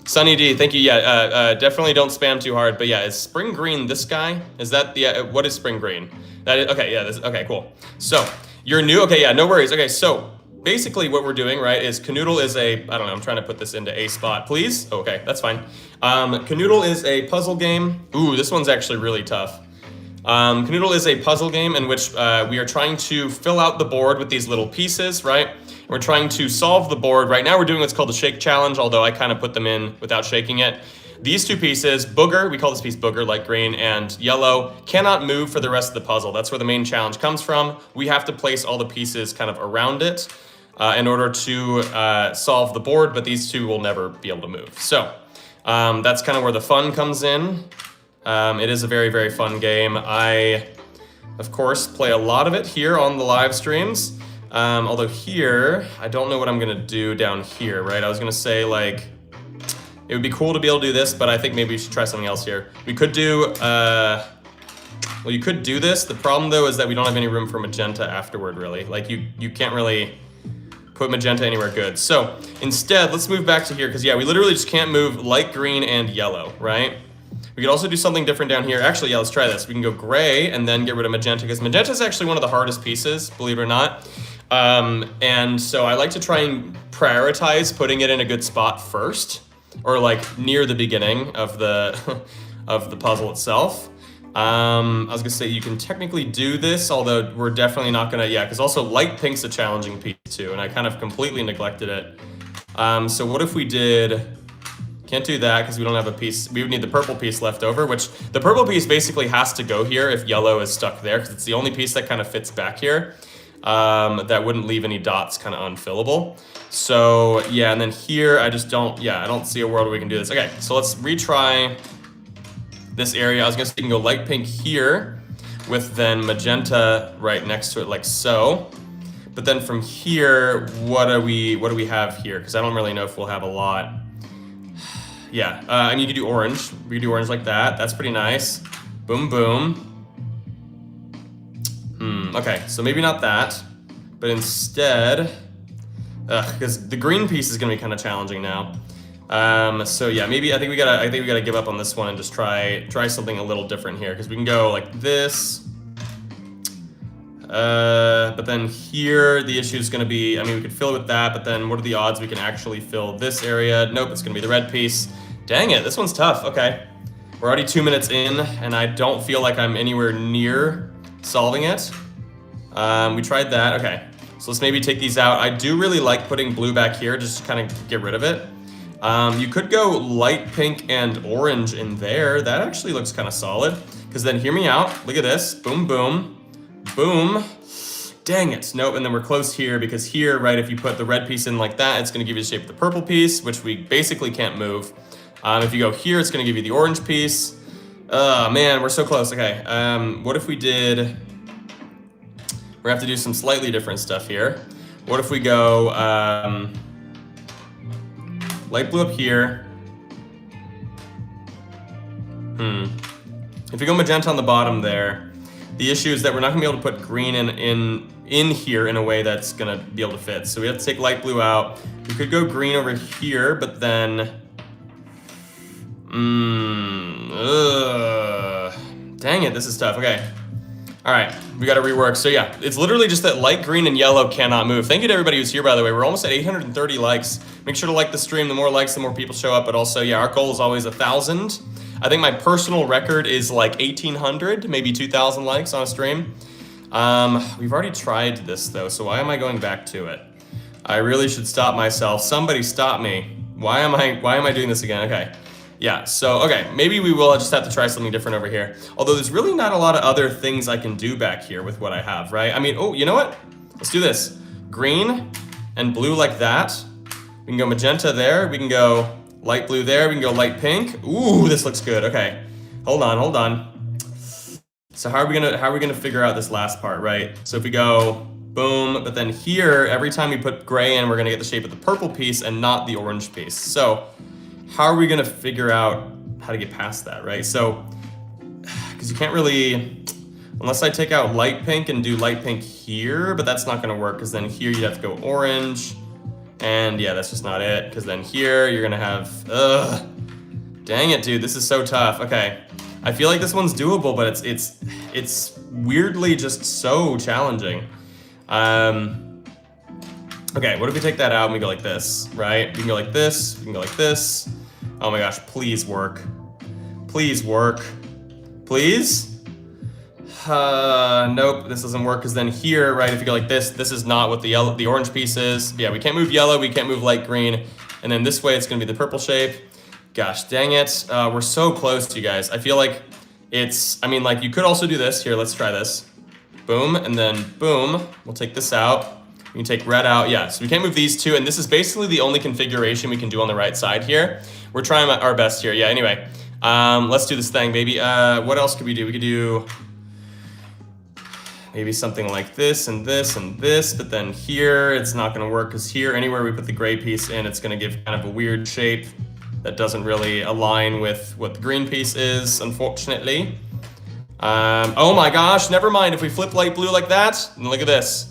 Sunny D, thank you. Yeah, definitely don't spam too hard. But yeah, is Spring Green this guy? Is that the, what is Spring Green? That is, okay, yeah, okay, cool. So, you're new? Okay, yeah, no worries. Okay, so, basically what we're doing, right, is Kanoodle is a, I don't know, I'm trying to put this into a spot, please. Okay, that's fine. Kanoodle is a puzzle game. Ooh, this one's actually really tough. Kanoodle is a puzzle game in which we are trying to fill out the board with these little pieces, right? We're trying to solve the board. Right now we're doing what's called the shake challenge, although I kind of put them in without shaking it. These 2 pieces, Booger, we call this piece Booger, light green, and yellow, cannot move for the rest of the puzzle. That's where the main challenge comes from. We have to place all the pieces kind of around it in order to solve the board, but these 2 will never be able to move. So that's kind of where the fun comes in. It is a very, very fun game. I, of course, play a lot of it here on the live streams. Although here, I don't know what I'm gonna do down here, right? I was gonna say, like, it would be cool to be able to do this, but I think maybe we should try something else here. We could do, well, you could do this. The problem, though, is that we don't have any room for magenta afterward, really. Like, you can't really put magenta anywhere good. So, instead, let's move back to here, because, yeah, we literally just can't move light green and yellow, right? We could also do something different down here. Actually, yeah, let's try this. We can go gray and then get rid of magenta, because magenta is actually one of the hardest pieces, believe it or not. And so I like to try and prioritize putting it in a good spot first, or like near the beginning of the of the puzzle itself. I was gonna say you can technically do this, although we're definitely not gonna, yeah, because also light pink's a challenging piece too, and I kind of completely neglected it. So what if we did, can't do that because we don't have a piece, we would need the purple piece left over, which the purple piece basically has to go here if yellow is stuck there, because it's the only piece that kind of fits back here. That wouldn't leave any dots kind of unfillable. So yeah, and then here I just don't, yeah, I don't see a world where we can do this. Okay, so let's retry this area. I was gonna say you can go light pink here with then magenta right next to it like so. But But then from here, what do we have here? Because I don't really know if we'll have a lot. Yeah, I mean, you could do orange. We could do orange like that. That's pretty nice. Boom, boom. Okay, so maybe not that, but instead, because the green piece is gonna be kind of challenging now. So yeah, maybe I think we gotta give up on this one and just try something a little different here, because we can go like this. But then here, the issue is gonna be, I mean, we could fill it with that, but then what are the odds we can actually fill this area? Nope, it's gonna be the red piece. Dang it, this one's tough. Okay, we're already 2 minutes in, and I don't feel like I'm anywhere near solving it. We tried that. Okay, so let's maybe take these out. I do really like putting blue back here, just to kind of get rid of it. You could go light pink and orange in there. That actually looks kind of solid, because then hear me out. Look at this. Boom, boom, boom. Dang it. Nope, and then we're close here, because here, right, if you put the red piece in like that, it's going to give you the shape of the purple piece, which we basically can't move. If you go here, it's going to give you the orange piece. Man, we're so close. Okay, what if we did... We're gonna have to do some slightly different stuff here. What if we go light blue up here? If we go magenta on the bottom there, the issue is that we're not gonna be able to put green in here in a way that's gonna be able to fit. So we have to take light blue out. We could go green over here, but then, dang it, this is tough. Okay. All right, we got to rework. So yeah, it's literally just that light green and yellow cannot move. Thank you to everybody who's here, by the way. We're almost at 830 likes. Make sure to like the stream. The more likes, the more people show up. But also, yeah, our goal is always 1,000. I think my personal record is like 1,800, maybe 2,000 likes on a stream. We've already tried this though, so why am I going back to it? I really should stop myself. Somebody stop me. Why am I doing this again? Okay. Yeah, so, okay, maybe we will just have to try something different over here. Although there's really not a lot of other things I can do back here with what I have, right? I mean, oh, you know what? Let's do this. Green and blue like that. We can go magenta there. We can go light blue there. We can go light pink. Ooh, this looks good. Okay, hold on. So how are we gonna figure out this last part, right? So if we go boom, but then here, every time we put gray in, we're gonna get the shape of the purple piece and not the orange piece. So how are we gonna figure out how to get past that, right? So, because you can't really, unless I take out light pink and do light pink here, but that's not gonna work, because then here you'd have to go orange, and yeah, that's just not it, because then here you're gonna have, dang it, dude, this is so tough. Okay, I feel like this one's doable, but it's weirdly just so challenging. Okay, what if we take that out and we go like this, right? We can go like this, we can go like this. Oh my gosh, please work. Please work. Please? Nope, this doesn't work, because then here, right, if you go like this, this is not what the orange piece is. Yeah, we can't move yellow, we can't move light green, and then this way it's gonna be the purple shape. Gosh, dang it. We're so close, you guys. I feel like I mean, like, you could also do this. Here, let's try this. Boom, and then boom. We'll take this out. We can take red out. Yeah, so we can't move these two, and this is basically the only configuration we can do on the right side here. We're trying our best here. Yeah, anyway, let's do this thing, baby. What else could we do? We could do maybe something like this and this and this, but then here it's not gonna work, because here, anywhere we put the gray piece in, it's gonna give kind of a weird shape that doesn't really align with what the green piece is, unfortunately. Oh my gosh, never mind. If we flip light blue like that, and look at this.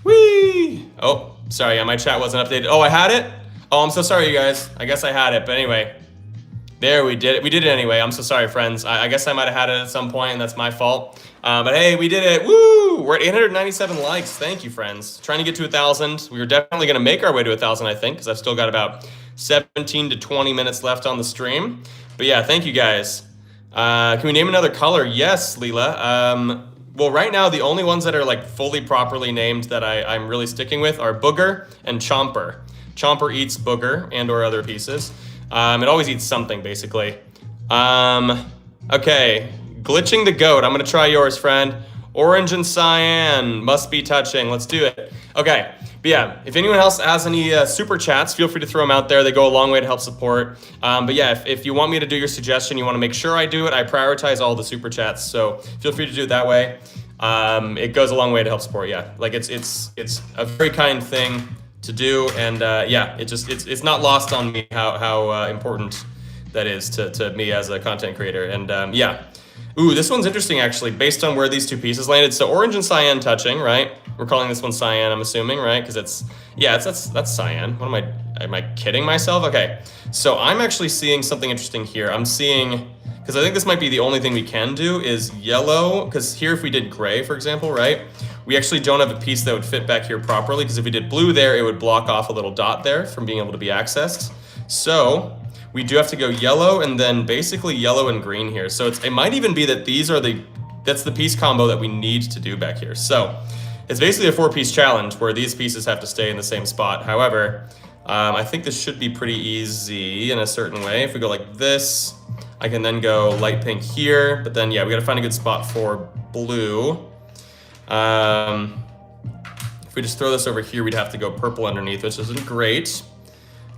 Whee! Oh, sorry, yeah, my chat wasn't updated. Oh, I had it? Oh, I'm so sorry, you guys. I guess I had it, but anyway. There, we did it. We did it anyway. I'm so sorry, friends. I guess I might have had it at some point, and that's my fault. But hey, we did it. Woo! We're at 897 likes. Thank you, friends. Trying to get to 1,000. We were definitely going to make our way to 1,000, I think, because I've still got about 17 to 20 minutes left on the stream. But yeah, thank you, guys. Can we name another color? Yes, Leela. Well, right now, the only ones that are like fully properly named that I'm really sticking with are Booger and Chomper. Chomper eats Booger and or other pieces. It always eats something, basically. Okay, Glitching the Goat. I'm gonna try yours, friend. Orange and Cyan must be touching. Let's do it. Okay, but yeah, if anyone else has any super chats, feel free to throw them out there. They go a long way to help support. But yeah, if you want me to do your suggestion, you want to make sure I do it, I prioritize all the super chats, so feel free to do it that way. it goes a long way to help support. Yeah, like it's a very kind thing to do, and yeah, it's not lost on me how important that is to me as a content creator. And yeah. Ooh, this one's interesting actually, based on where these two pieces landed. So orange and cyan touching, right? We're calling this one cyan, I'm assuming, right? Because that's cyan. What am I kidding myself? Okay, so I'm actually seeing something interesting here. I'm seeing, because I think this might be the only thing we can do is yellow, because here if we did gray, for example, right? We actually don't have a piece that would fit back here properly, because if we did blue there, it would block off a little dot there from being able to be accessed. So we do have to go yellow and then basically yellow and green here. So it might even be that that's the piece combo that we need to do back here. So it's basically a 4-piece challenge where these pieces have to stay in the same spot. However, I think this should be pretty easy in a certain way. If we go like this, I can then go light pink here, but then yeah, we gotta find a good spot for blue. If we just throw this over here, we'd have to go purple underneath, which isn't great.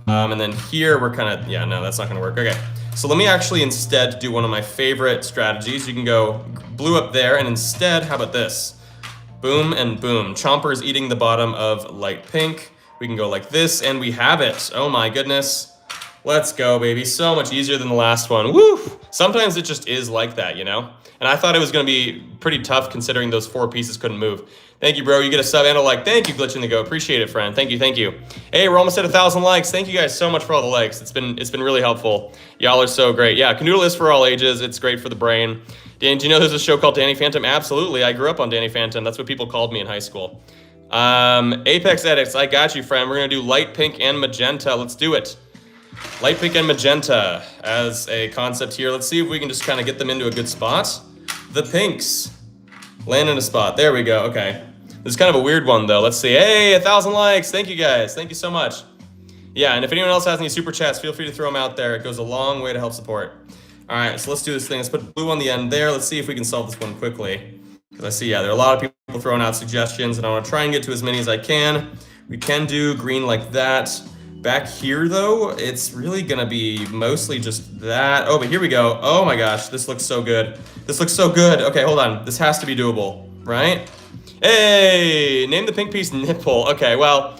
And then here we're kind of, yeah, no, that's not gonna work. Okay, so let me actually instead do one of my favorite strategies. You can go blue up there, and instead, how about this? Boom and boom. Chomper's eating the bottom of light pink. We can go like this, and we have it. Oh my goodness. Let's go, baby. So much easier than the last one. Woo! Sometimes it just is like that, you know? And I thought it was gonna be pretty tough considering those 4 pieces couldn't move. Thank you, bro. You get a sub and a like. Thank you, Glitching the Go. Appreciate it, friend. Thank you, thank you. Hey, we're almost at 1,000 likes. Thank you guys so much for all the likes. It's been really helpful. Y'all are so great. Yeah, Kanoodle is for all ages. It's great for the brain. Dan, do you know there's a show called Danny Phantom? Absolutely. I grew up on Danny Phantom. That's what people called me in high school. Apex Edits, I got you, friend. We're gonna do light pink and magenta. Let's do it. Light pink and magenta as a concept here. Let's see if we can just kind of get them into a good spot. The pinks land in a spot. There we go. Okay. This is kind of a weird one though. Let's see. Hey, 1,000 likes. Thank you guys. Thank you so much. Yeah, and if anyone else has any super chats, feel free to throw them out there. It goes a long way to help support. All right, so let's do this thing. Let's put blue on the end there. Let's see if we can solve this one quickly. Because I see, yeah, there are a lot of people throwing out suggestions, and I want to try and get to as many as I can. We can do green like that. Back here, though, it's really going to be mostly just that. Oh, but here we go. Oh, my gosh. This looks so good. This looks so good. Okay, hold on. This has to be doable, right? Hey, name the pink piece nipple. Okay, well,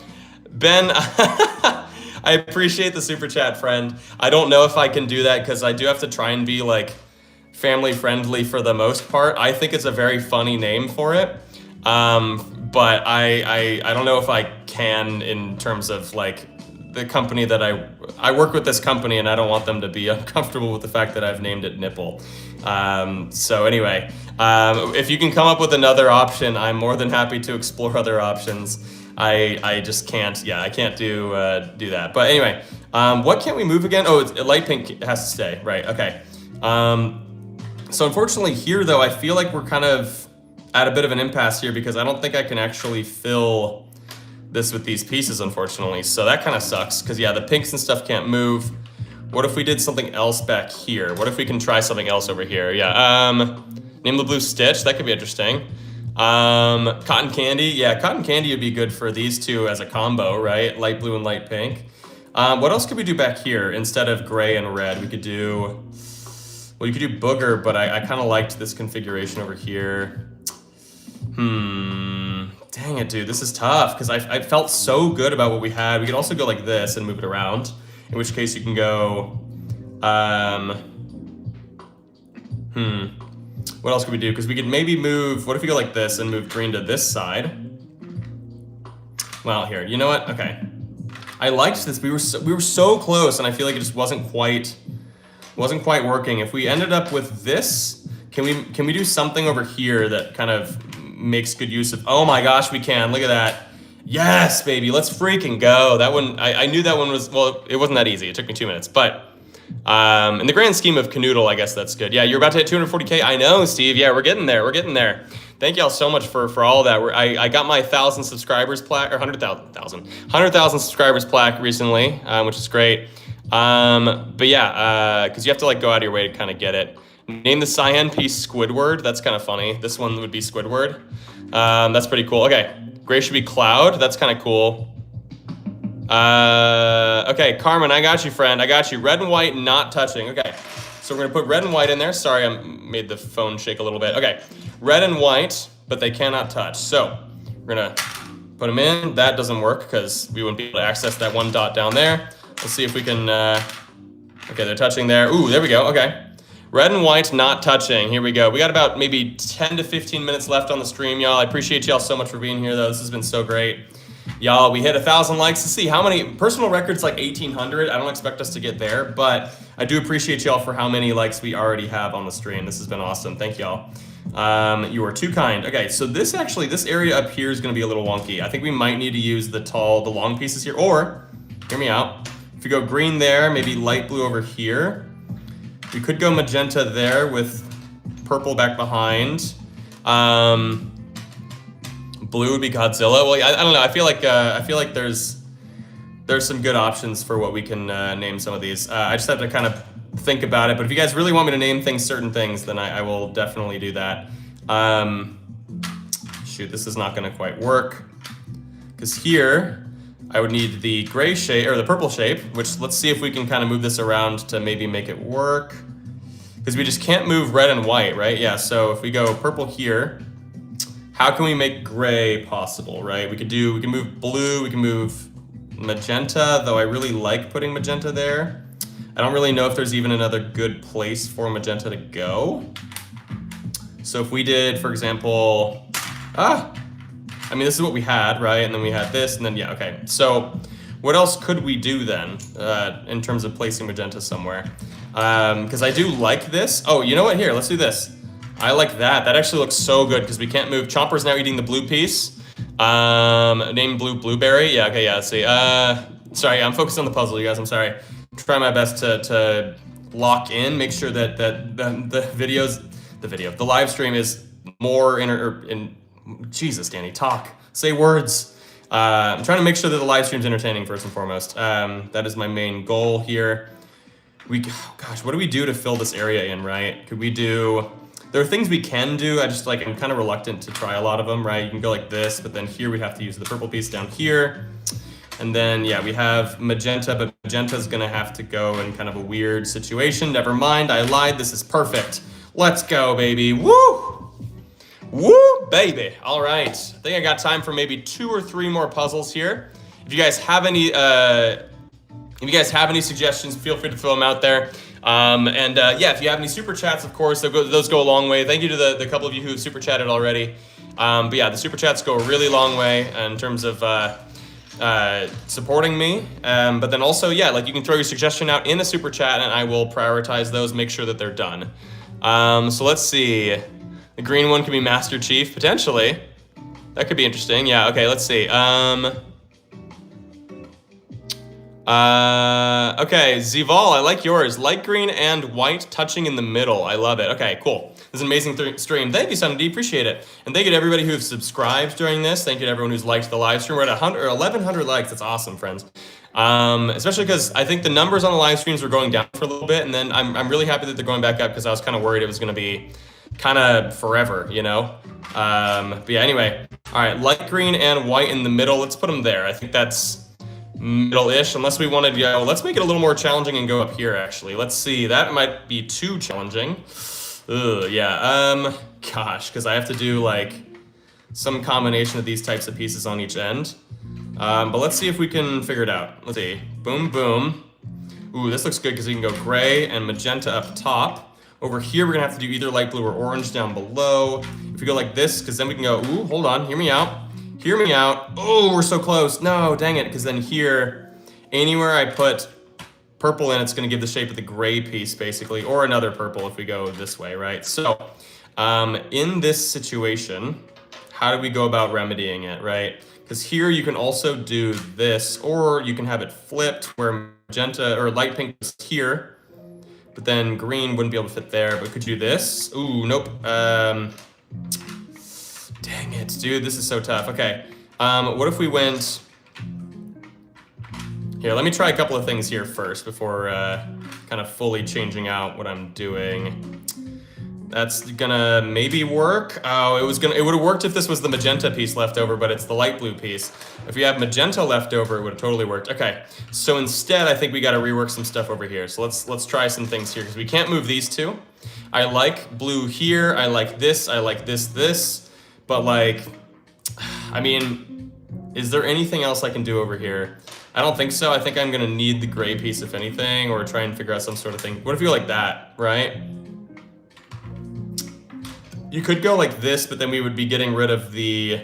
Ben, I appreciate the super chat, friend. I don't know if I can do that because I do have to try and be, like, family friendly for the most part. I think it's a very funny name for it. But I don't know if I can in terms of, like, the company that I work with this company and I don't want them to be uncomfortable with the fact that I've named it Nipple. So anyway, if you can come up with another option, I'm more than happy to explore other options. I just can't, yeah, I can't do that. But anyway, what can't we move again? Oh, light pink has to stay, right, okay. So unfortunately here though, I feel like we're kind of at a bit of an impasse here because I don't think I can actually fill this with these pieces, unfortunately. So that kind of sucks, because yeah, the pinks and stuff can't move. What if we did something else back here? What if we can try something else over here? Yeah, name the blue stitch, that could be interesting. Cotton candy, yeah, cotton candy would be good for these two as a combo, right? Light blue and light pink. What else could we do back here instead of gray and red? We could do, well, you could do booger, but I kind of liked this configuration over here. Dang it, dude, this is tough, because I felt so good about what we had. We could also go like this and move it around, in which case you can go, what else could we do? Because we could maybe move, what if we go like this and move green to this side? Well, here, you know what? Okay. I liked this. We were so close, and I feel like it just wasn't quite working. If we ended up with this, can we do something over here that kind of makes good use of, oh my gosh, we can, look at that. Yes, baby, let's freaking go. That one, I knew that one was, well, it wasn't that easy. It took me 2 minutes, but in the grand scheme of Kanoodle, I guess that's good. Yeah, you're about to hit 240K. I know, Steve. Yeah, we're getting there. We're getting there. Thank y'all so much for all of that. I got my 1,000 subscribers plaque, or 100,000 subscribers plaque recently, which is great. But yeah, because you have to like go out of your way to kind of get it. Name the cyan piece Squidward. That's kind of funny. This one would be Squidward. That's pretty cool. Okay, gray should be Cloud. That's kind of cool. Okay, Carmen, I got you, friend. I got you. Red and white not touching. Okay, so we're gonna put red and white in there. Sorry, I made the phone shake a little bit. Okay, red and white but they cannot touch. So we're gonna put them in. That doesn't work because we wouldn't be able to access that one dot down there. Let's see if we can, okay, they're touching there. Ooh, there we go, okay. Red and white not touching, here we go. We got about maybe 10 to 15 minutes left on the stream, y'all. I appreciate y'all so much for being here though. This has been so great. Y'all, we hit 1,000 likes. Let's see how many, personal records like 1,800. I don't expect us to get there, but I do appreciate y'all for how many likes we already have on the stream. This has been awesome, thank y'all. You are too kind. Okay, so this area up here is gonna be a little wonky. I think we might need to use the long pieces here, or, hear me out. If you go green there, maybe light blue over here. We could go magenta there with purple back behind. Blue would be Godzilla. Well, I don't know. I feel like there's some good options for what we can name some of these. I just have to kind of think about it. But if you guys really want me to name certain things, then I will definitely do that. Shoot, this is not going to quite work because here I would need the gray shape or the purple shape. Which let's see if we can kind of move this around to maybe make it work. Because we just can't move red and white, right? Yeah. So if we go purple here. How can we make gray possible, right? We can move blue, we can move magenta, though I really like putting magenta there. I don't really know if there's even another good place for magenta to go. So if we did, for example, I mean, this is what we had, right? And then we had this, and then, yeah, okay. So what else could we do then in terms of placing magenta somewhere? Because I do like this. Oh, you know what? Here, let's do this. I like that. That actually looks so good because we can't move. Chomper's now eating the blue piece. Name blue blueberry. Yeah, okay, yeah, let's see. Sorry, I'm focused on the puzzle, you guys, I'm sorry. Try my best to lock in, make sure that the live stream is more Jesus, Danny, talk. Say words. I'm trying to make sure that the live stream's entertaining first and foremost. That is my main goal here. Oh gosh, what do we do to fill this area in, right? Could we do... There are things we can do, I'm kind of reluctant to try a lot of them, right? You can go like this, but then here we'd have to use the purple piece down here. And then, yeah, we have magenta, but magenta's gonna have to go in kind of a weird situation. Never mind, I lied, this is perfect. Let's go, baby, woo! Woo, baby, all right. I think I got time for maybe 2 or 3 more puzzles here. If you guys have any suggestions, feel free to throw them out there. Yeah, if you have any super chats, of course, those go a long way. Thank you to the couple of you who have super chatted already. But yeah, the super chats go a really long way in terms of supporting me. But then also, yeah, like you can throw your suggestion out in the super chat and I will prioritize those, make sure that they're done. So let's see. The green one could be Master Chief, potentially. That could be interesting. Yeah, okay, let's see. Okay, Zival, I like yours. Light green and white touching in the middle. I love it. Okay, cool. This is an amazing stream. Thank you, Sunday. Appreciate it. And thank you to everybody who have subscribed during this. Thank you to everyone who's liked the live stream. We're at 1,100 likes. That's awesome, friends. Especially because I think the numbers on the live streams were going down for a little bit, and then I'm really happy that they're going back up because I was kind of worried it was going to be kind of forever, you know? But yeah, anyway. All right, light green and white in the middle. Let's put them there. I think that's middle-ish, unless we wanted to go, let's make it a little more challenging and go up here, actually. Let's see, that might be too challenging. Ugh, yeah, gosh, because I have to do, like, some combination of these types of pieces on each end. But let's see if we can figure it out. Let's see, boom, boom. Ooh, this looks good because we can go gray and magenta up top. Over here, we're gonna have to do either light blue or orange down below. If we go like this, because then we can go, ooh, hold on, hear me out. Hear me out. Oh, we're so close. No, dang it, because then here, anywhere I put purple in, it's gonna give the shape of the gray piece, basically, or another purple if we go this way, right? So, in this situation, how do we go about remedying it, right? Because here you can also do this, or you can have it flipped where magenta or light pink is here, but then green wouldn't be able to fit there. But could you do this? Ooh, nope. Dang it, dude, this is so tough. Okay, what if we went... Here, let me try a couple of things here first before kind of fully changing out what I'm doing. That's gonna maybe work. Oh, it would have worked if this was the magenta piece left over, but it's the light blue piece. If we have magenta left over, it would have totally worked. Okay, so instead, I think we gotta rework some stuff over here. So let's try some things here, because we can't move these two. I like blue here, I like this, this. But like, I mean, is there anything else I can do over here? I don't think so. I think I'm gonna need the gray piece if anything, or try and figure out some sort of thing. What if you go like that, right? You could go like this, but then we would be getting rid of the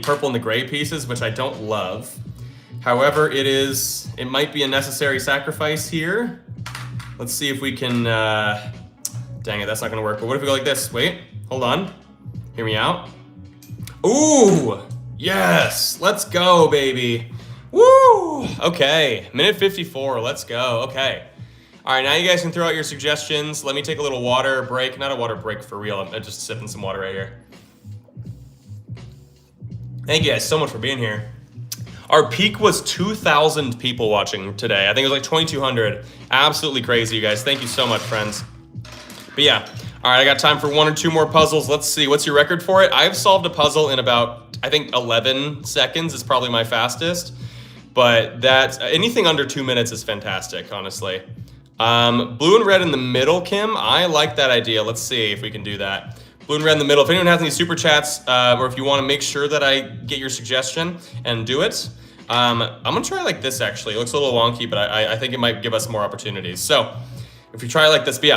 purple and the gray pieces, which I don't love. However, it might be a necessary sacrifice here. Let's see if we can, dang it, that's not gonna work. But what if we go like this? Wait, hold on. Hear me out. Ooh, yes, let's go, baby. Woo, okay, minute 54, let's go, okay. All right, now you guys can throw out your suggestions. Let me take a little water break. Not a water break for real, I'm just sipping some water right here. Thank you guys so much for being here. Our peak was 2,000 people watching today. I think it was like 2,200. Absolutely crazy, you guys. Thank you so much, friends. But yeah, all right, I got time for 1 or 2 more puzzles. Let's see, what's your record for it? I've solved a puzzle in about, I think 11 seconds is probably my fastest. But anything under 2 minutes is fantastic, honestly. Blue and red in the middle, Kim. I like that idea. Let's see if we can do that. Blue and red in the middle. If anyone has any super chats, or if you want to make sure that I get your suggestion and do it, I'm gonna try like this actually. It looks a little wonky, but I think it might give us more opportunities. So if you try like this, but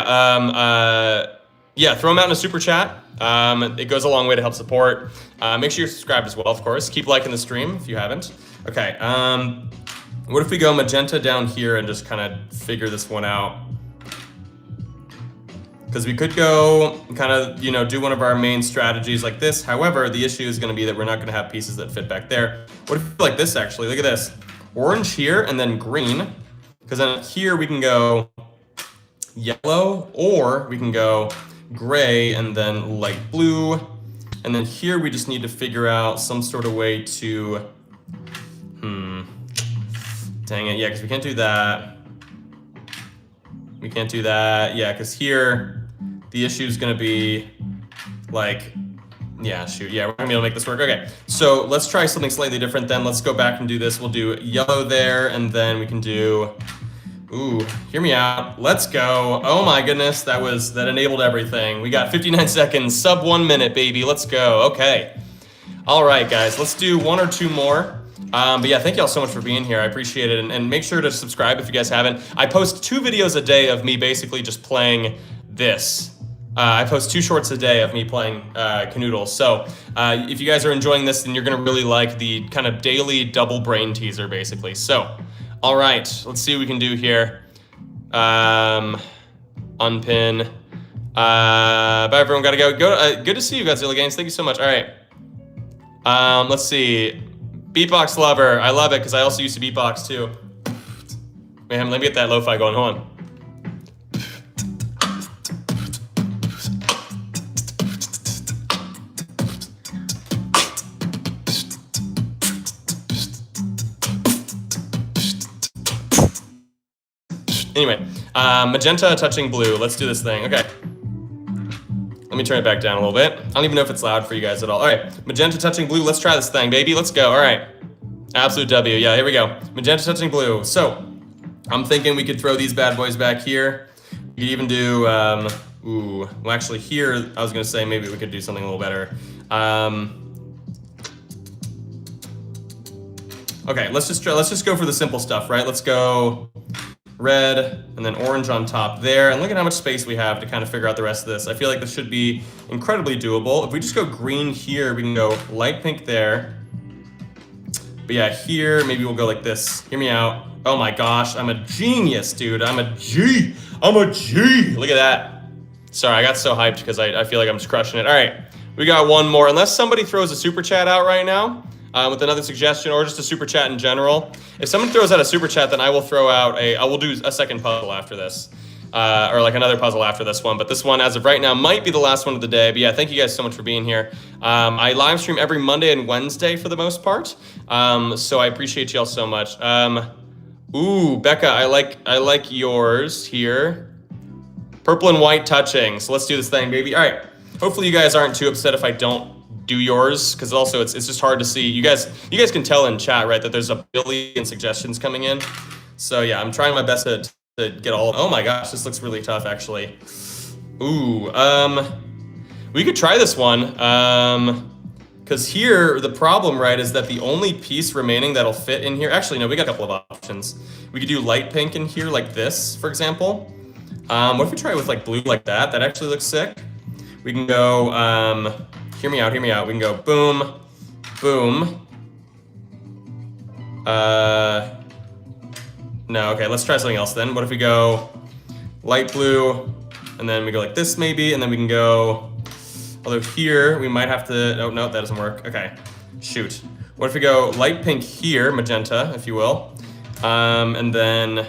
yeah, throw them out in a super chat. It goes a long way to help support. Make sure you're subscribed as well, of course. Keep liking the stream if you haven't. Okay, what if we go magenta down here and just kind of figure this one out? Because we could go kind of, you know, do one of our main strategies like this. However, the issue is going to be that we're not going to have pieces that fit back there. What if we do like this actually? Look at this. Orange here and then green. Because then here we can go yellow, or we can go gray and then light blue. And then here we just need to figure out some sort of way to, dang it, yeah, because we can't do that. We can't do that, yeah, because here, the issue is gonna be like, yeah, shoot, yeah, we're gonna be able to make this work. Okay, so let's try something slightly different then. Let's go back and do this. We'll do yellow there, and then we can do, ooh, hear me out. Let's go. Oh my goodness, that enabled everything. We got 59 seconds, sub 1 minute, baby. Let's go, okay. All right, guys, let's do 1 or 2 more. But yeah, thank y'all so much for being here. I appreciate it. And make sure to subscribe if you guys haven't. I post 2 videos a day of me basically just playing this. I post 2 shorts a day of me playing Kanoodle. So if you guys are enjoying this, then you're going to really like the kind of daily double brain teaser, basically. So, all right, let's see what we can do here. Unpin. Bye, everyone. Gotta go. Good to see you guys, Games. Thank you so much. All right. Let's see. Beatbox lover. I love it because I also used to beatbox too. Man, let me get that lo-fi going. Hold on. Anyway, magenta touching blue. Let's do this thing. Okay. Let me turn it back down a little bit. I don't even know if it's loud for you guys at all. All right, magenta touching blue. Let's try this thing, baby. Let's go. All right. Absolute W. Yeah, here we go. Magenta touching blue. So I'm thinking we could throw these bad boys back here. We could even do, well, actually here, I was going to say maybe we could do something a little better. Okay, let's just go for the simple stuff, right? Let's go red and then orange on top there, and look at how much space we have to kind of figure out the rest of this. I feel like this should be incredibly doable. If we just go green here, we can go light pink there. But yeah, here maybe we'll go like this. Hear me out. Oh my gosh, I'm a genius, dude. I'm a G. Look at that. Sorry, I got so hyped because I feel like I'm just crushing it. All right, we got one more. Unless somebody throws a super chat out right now with another suggestion, or just a super chat in general. If someone throws out a super chat, then I will throw out I will do a second puzzle after this. Or like another puzzle after this one. But this one, as of right now, might be the last one of the day. But yeah, thank you guys so much for being here. I live stream every Monday and Wednesday for the most part. So I appreciate y'all so much. Ooh, Becca, I like yours here. Purple and white touching. So let's do this thing, baby. All right. Hopefully you guys aren't too upset if I don't do yours, because also it's just hard to see. You guys can tell in chat, right, that there's a billion suggestions coming in. So yeah, I'm trying my best to get all. Oh my gosh, this looks really tough actually. Ooh, We could try this one. Because here, the problem, right, is that the only piece remaining that'll fit in here... Actually, no, we got a couple of options. We could do light pink in here like this, for example. What if we try with like blue like that? That actually looks sick. We can go, hear me out, hear me out. We can go boom, boom. No, okay, let's try something else then. What if we go light blue, and then we go like this maybe, and then we can go, although here we might have to, oh, no, that doesn't work. Okay, shoot. What if we go light pink here, magenta, if you will, and then,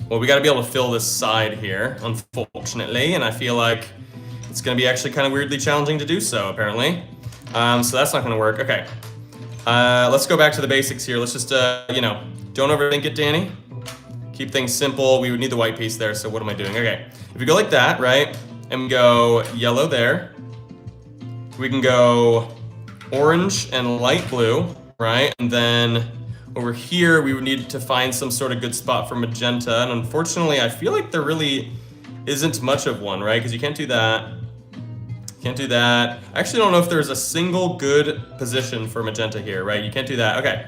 well, we gotta be able to fill this side here, unfortunately, and I feel like it's gonna be actually kind of weirdly challenging to do so, apparently. So that's not gonna work, okay. Let's go back to the basics here. Let's just, you know, don't overthink it, Danny. Keep things simple. We would need the white piece there, so what am I doing? Okay, if we go like that, right, and we go yellow there, we can go orange and light blue, right, and then over here, we would need to find some sort of good spot for magenta, and unfortunately, I feel like there really isn't much of one, right, because you can't do that. Can't do that. I actually don't know if there's a single good position for magenta here, right? You can't do that. Okay.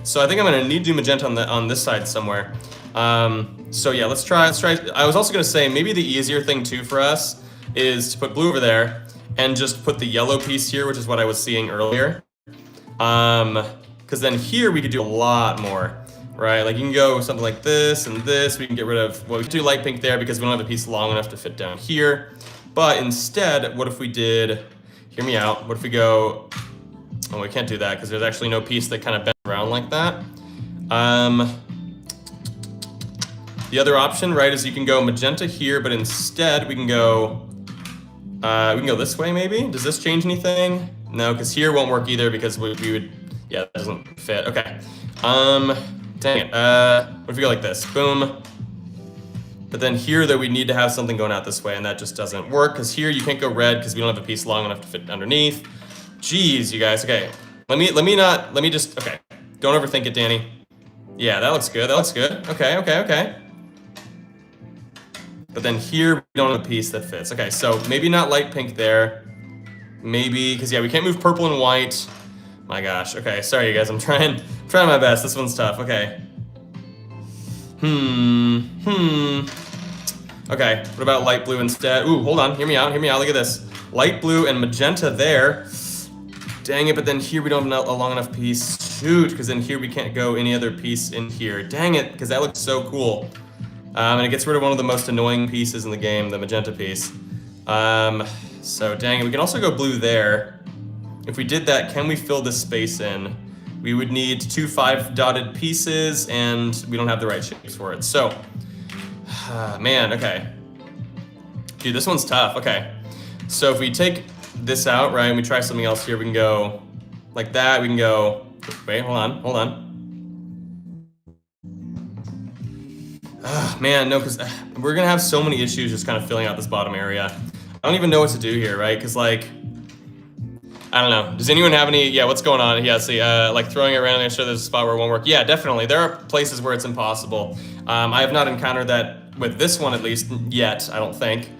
So I think I'm gonna need to do magenta on this side somewhere. So yeah, let's try. I was also gonna say maybe the easier thing too for us is to put blue over there and just put the yellow piece here, which is what I was seeing earlier. Because then here we could do a lot more, right? Like you can go something like this and this. We can get rid of, well, we can do light pink there because we don't have a piece long enough to fit down here. But instead, what if we did, hear me out, what if we go, oh, we can't do that because there's actually no piece that kind of bends around like that. The other option, right, is you can go magenta here, but instead we can go this way maybe? Does this change anything? No, because here won't work either because we would, yeah, that doesn't fit, okay. Dang it, what if we go like this, boom. But then here, though, we need to have something going out this way, and that just doesn't work, because here you can't go red because we don't have a piece long enough to fit underneath. Jeez, you guys, okay. Let me just, okay. Don't overthink it, Danny. Yeah, that looks good, okay. But then here, we don't have a piece that fits. Okay, so maybe not light pink there. Maybe, because yeah, we can't move purple and white. My gosh, okay, sorry you guys, I'm trying my best. This one's tough, okay. Okay, what about light blue instead? Ooh, hold on, hear me out, look at this. Light blue and magenta there. Dang it, but then here we don't have a long enough piece. Shoot, because then here we can't go any other piece in here. Dang it, because that looks so cool. And it gets rid of one of the most annoying pieces in the game, the magenta piece. So dang it, we can also go blue there. If we did that, can we fill this space in? We would need 2 5-dotted pieces, and we don't have the right shapes for it. So, man, okay. Dude, this one's tough, okay. So if we take this out, right, and we try something else here, we can go like that, we can go, wait, hold on. Man, no, because we're gonna have so many issues just kind of filling out this bottom area. I don't even know what to do here, right, because like, I don't know. Does anyone have any, yeah, what's going on? Yeah, see, like throwing it randomly, I'm sure there's a spot where it won't work. Yeah, definitely. There are places where it's impossible. I have not encountered that with this one, at least, yet, I don't think.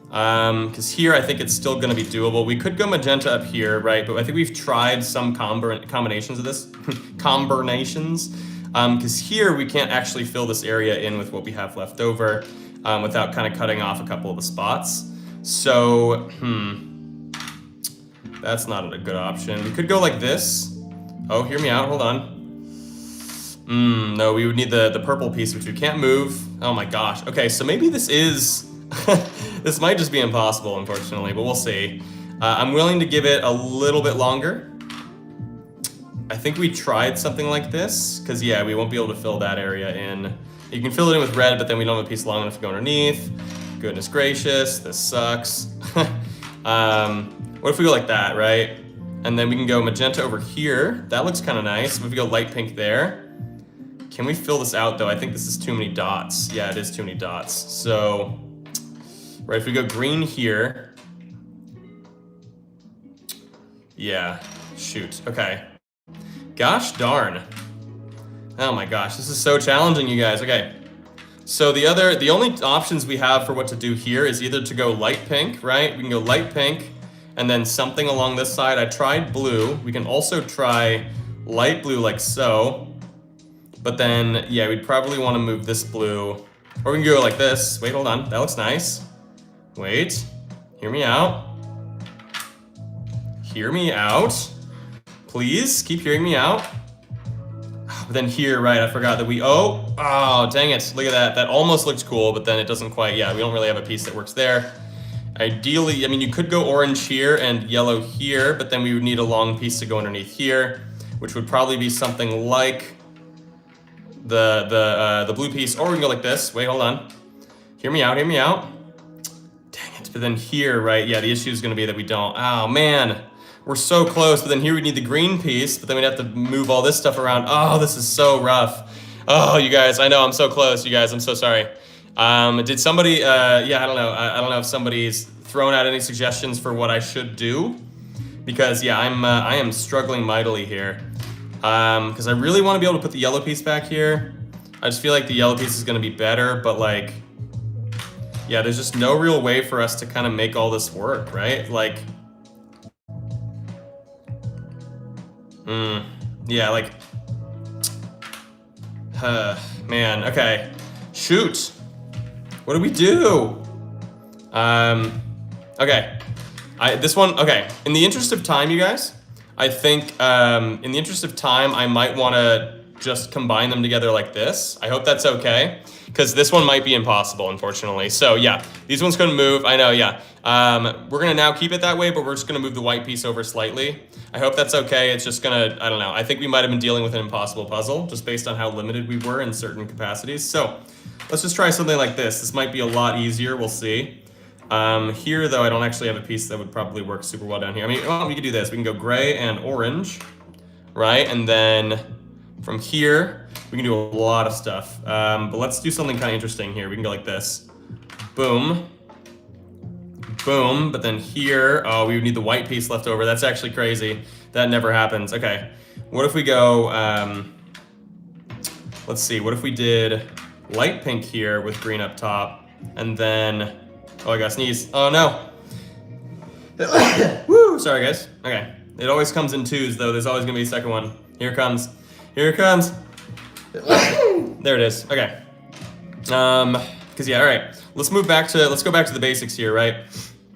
Because here, I think it's still gonna be doable. We could go magenta up here, right? But I think we've tried some combinations of this. Combinations. Because here, we can't actually fill this area in with what we have left over without kind of cutting off a couple of the spots. So, that's not a good option. We could go like this. Oh, hear me out, hold on. No, we would need the purple piece, which we can't move. Oh my gosh. Okay, so maybe this is, this might just be impossible, unfortunately, but we'll see. I'm willing to give it a little bit longer. I think we tried something like this, because yeah, we won't be able to fill that area in. You can fill it in with red, but then we don't have a piece long enough to go underneath. Goodness gracious, this sucks. What if we go like that, right? And then we can go magenta over here. That looks kind of nice. What if we go light pink there? Can we fill this out though? I think this is too many dots. Yeah, it is too many dots. So, right, if we go green here. Yeah, shoot, okay. Gosh darn. Oh my gosh, this is so challenging, you guys. Okay, So the only options we have for what to do here is either to go light pink, right? We can go light pink and then something along this side. I tried blue. We can also try light blue like so. But then, yeah, we'd probably want to move this blue. Or we can go like this. Wait, hold on. That looks nice. Wait. Hear me out. Hear me out. Please, keep hearing me out. But then here, right, I forgot that oh, dang it. Look at that. That almost looks cool, but then it doesn't quite. Yeah, we don't really have a piece that works there. Ideally, I mean, you could go orange here and yellow here, but then we would need a long piece to go underneath here, which would probably be something like the blue piece, or we can go like this. Wait, hold on. Hear me out, hear me out. Dang it, but then here, right, yeah, the issue is gonna be that we don't. Oh, man, we're so close, but then here we need the green piece, but then we'd have to move all this stuff around. Oh, this is so rough. Oh, you guys, I know, I'm so close, you guys, I'm so sorry. Did somebody, yeah, I don't know. I don't know if somebody's thrown out any suggestions for what I should do, because yeah, I am struggling mightily here. Because I really want to be able to put the yellow piece back here. I just feel like the yellow piece is going to be better, but like, yeah, there's just no real way for us to kind of make all this work, right? Like, yeah, like, man, okay, shoot. What do we do? Okay, this one, okay, in the interest of time, you guys, I think in the interest of time, I might want to just combine them together like this. I hope that's okay, because this one might be impossible, unfortunately. So yeah, these ones couldn't move. I know, yeah. We're gonna now keep it that way, but we're just gonna move the white piece over slightly. I hope that's okay. It's just gonna, I don't know. I think we might have been dealing with an impossible puzzle just based on how limited we were in certain capacities. So let's just try something like this. This might be a lot easier, we'll see. Here, though, I don't actually have a piece that would probably work super well down here. I mean, well, we could do this. We can go gray and orange, right? And then from here, we can do a lot of stuff. But let's do something kind of interesting here. We can go like this. Boom. Boom. But then here, oh, we would need the white piece left over. That's actually crazy. That never happens. Okay. What if we go, let's see. What if we did light pink here with green up top, and then... Oh, I gotta sneeze. Oh, no. Woo, sorry, guys. Okay. It always comes in twos, though. There's always gonna be a second one. Here it comes. Here it comes. There it is. Okay. Because, yeah, all right. Let's go back to the basics here, right?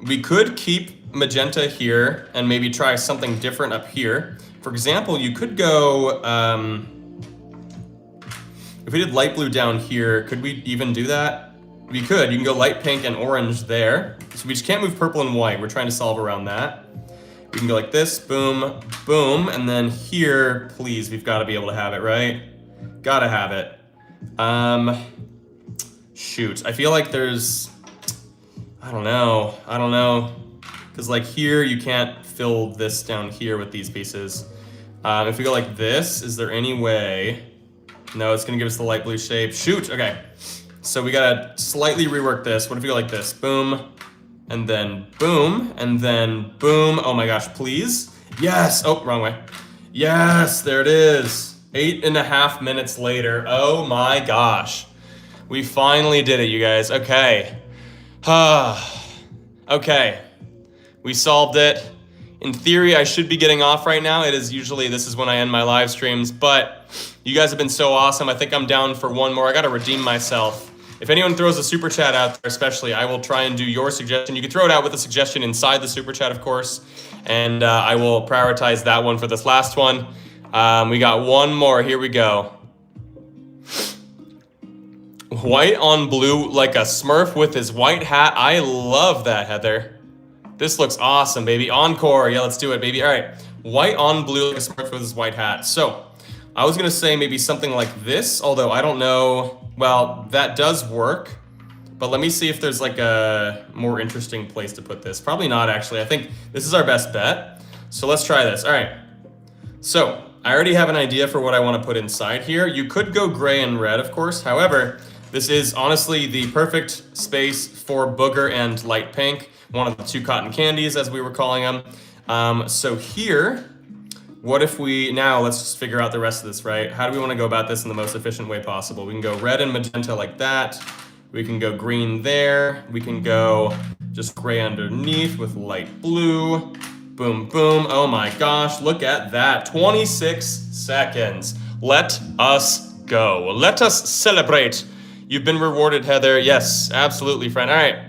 We could keep magenta here and maybe try something different up here. For example, you could go, if we did light blue down here, could we even do that? We could. You can go light pink and orange there. So we just can't move purple and white. We're trying to solve around that. We can go like this, boom, boom, and then here, please, we've got to be able to have it, right? Gotta have it. Shoot, I feel like there's, I don't know. Because like here, you can't fill this down here with these pieces. If we go like this, is there any way? No, it's gonna give us the light blue shape. Shoot, okay. So we gotta slightly rework this. What if we go like this? Boom, and then boom, and then boom. Oh my gosh, please. Yes, oh, wrong way. Yes, there it is. 8.5 minutes later. Oh my gosh. We finally did it, you guys. Okay. Okay. We solved it. In theory, I should be getting off right now. This is when I end my live streams, but you guys have been so awesome. I think I'm down for one more. I gotta redeem myself. If anyone throws a super chat out there, especially, I will try and do your suggestion. You can throw it out with a suggestion inside the super chat, of course, and I will prioritize that one for this last one. We got one more. Here we go. White on blue like a Smurf with his white hat. I love that, Heather. This looks awesome, baby. Encore. Yeah, let's do it, baby. All right. White on blue like a Smurf with his white hat. So I was going to say maybe something like this, although I don't know. Well, that does work, but let me see if there's like a more interesting place to put this. Probably not, actually. I think this is our best bet. So let's try this. All right. So I already have an idea for what I want to put inside here. You could go gray and red, of course. However, this is honestly the perfect space for booger and light pink, one of the two cotton candies, as we were calling them. So here, what if we, now let's just figure out the rest of this, right? How do we want to go about this in the most efficient way possible? We can go red and magenta like that. We can go green there. We can go just gray underneath with light blue. Boom, boom. Oh my gosh, look at that. 26 seconds. Let us go. Let us celebrate. You've been rewarded, Heather. Yes, absolutely, friend. All right.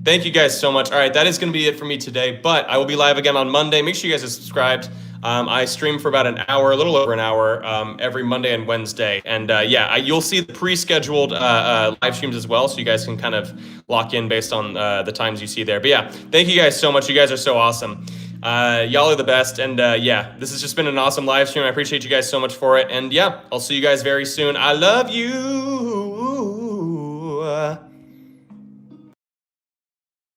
Thank you guys so much. All right, that is going to be it for me today, but I will be live again on Monday. Make sure you guys are subscribed. I stream for about an hour, a little over an hour, every Monday and Wednesday. And yeah, you'll see the pre-scheduled live streams as well, so you guys can kind of lock in based on the times you see there. But yeah, thank you guys so much. You guys are so awesome. Y'all are the best. And yeah, this has just been an awesome live stream. I appreciate you guys so much for it. And yeah, I'll see you guys very soon. I love you.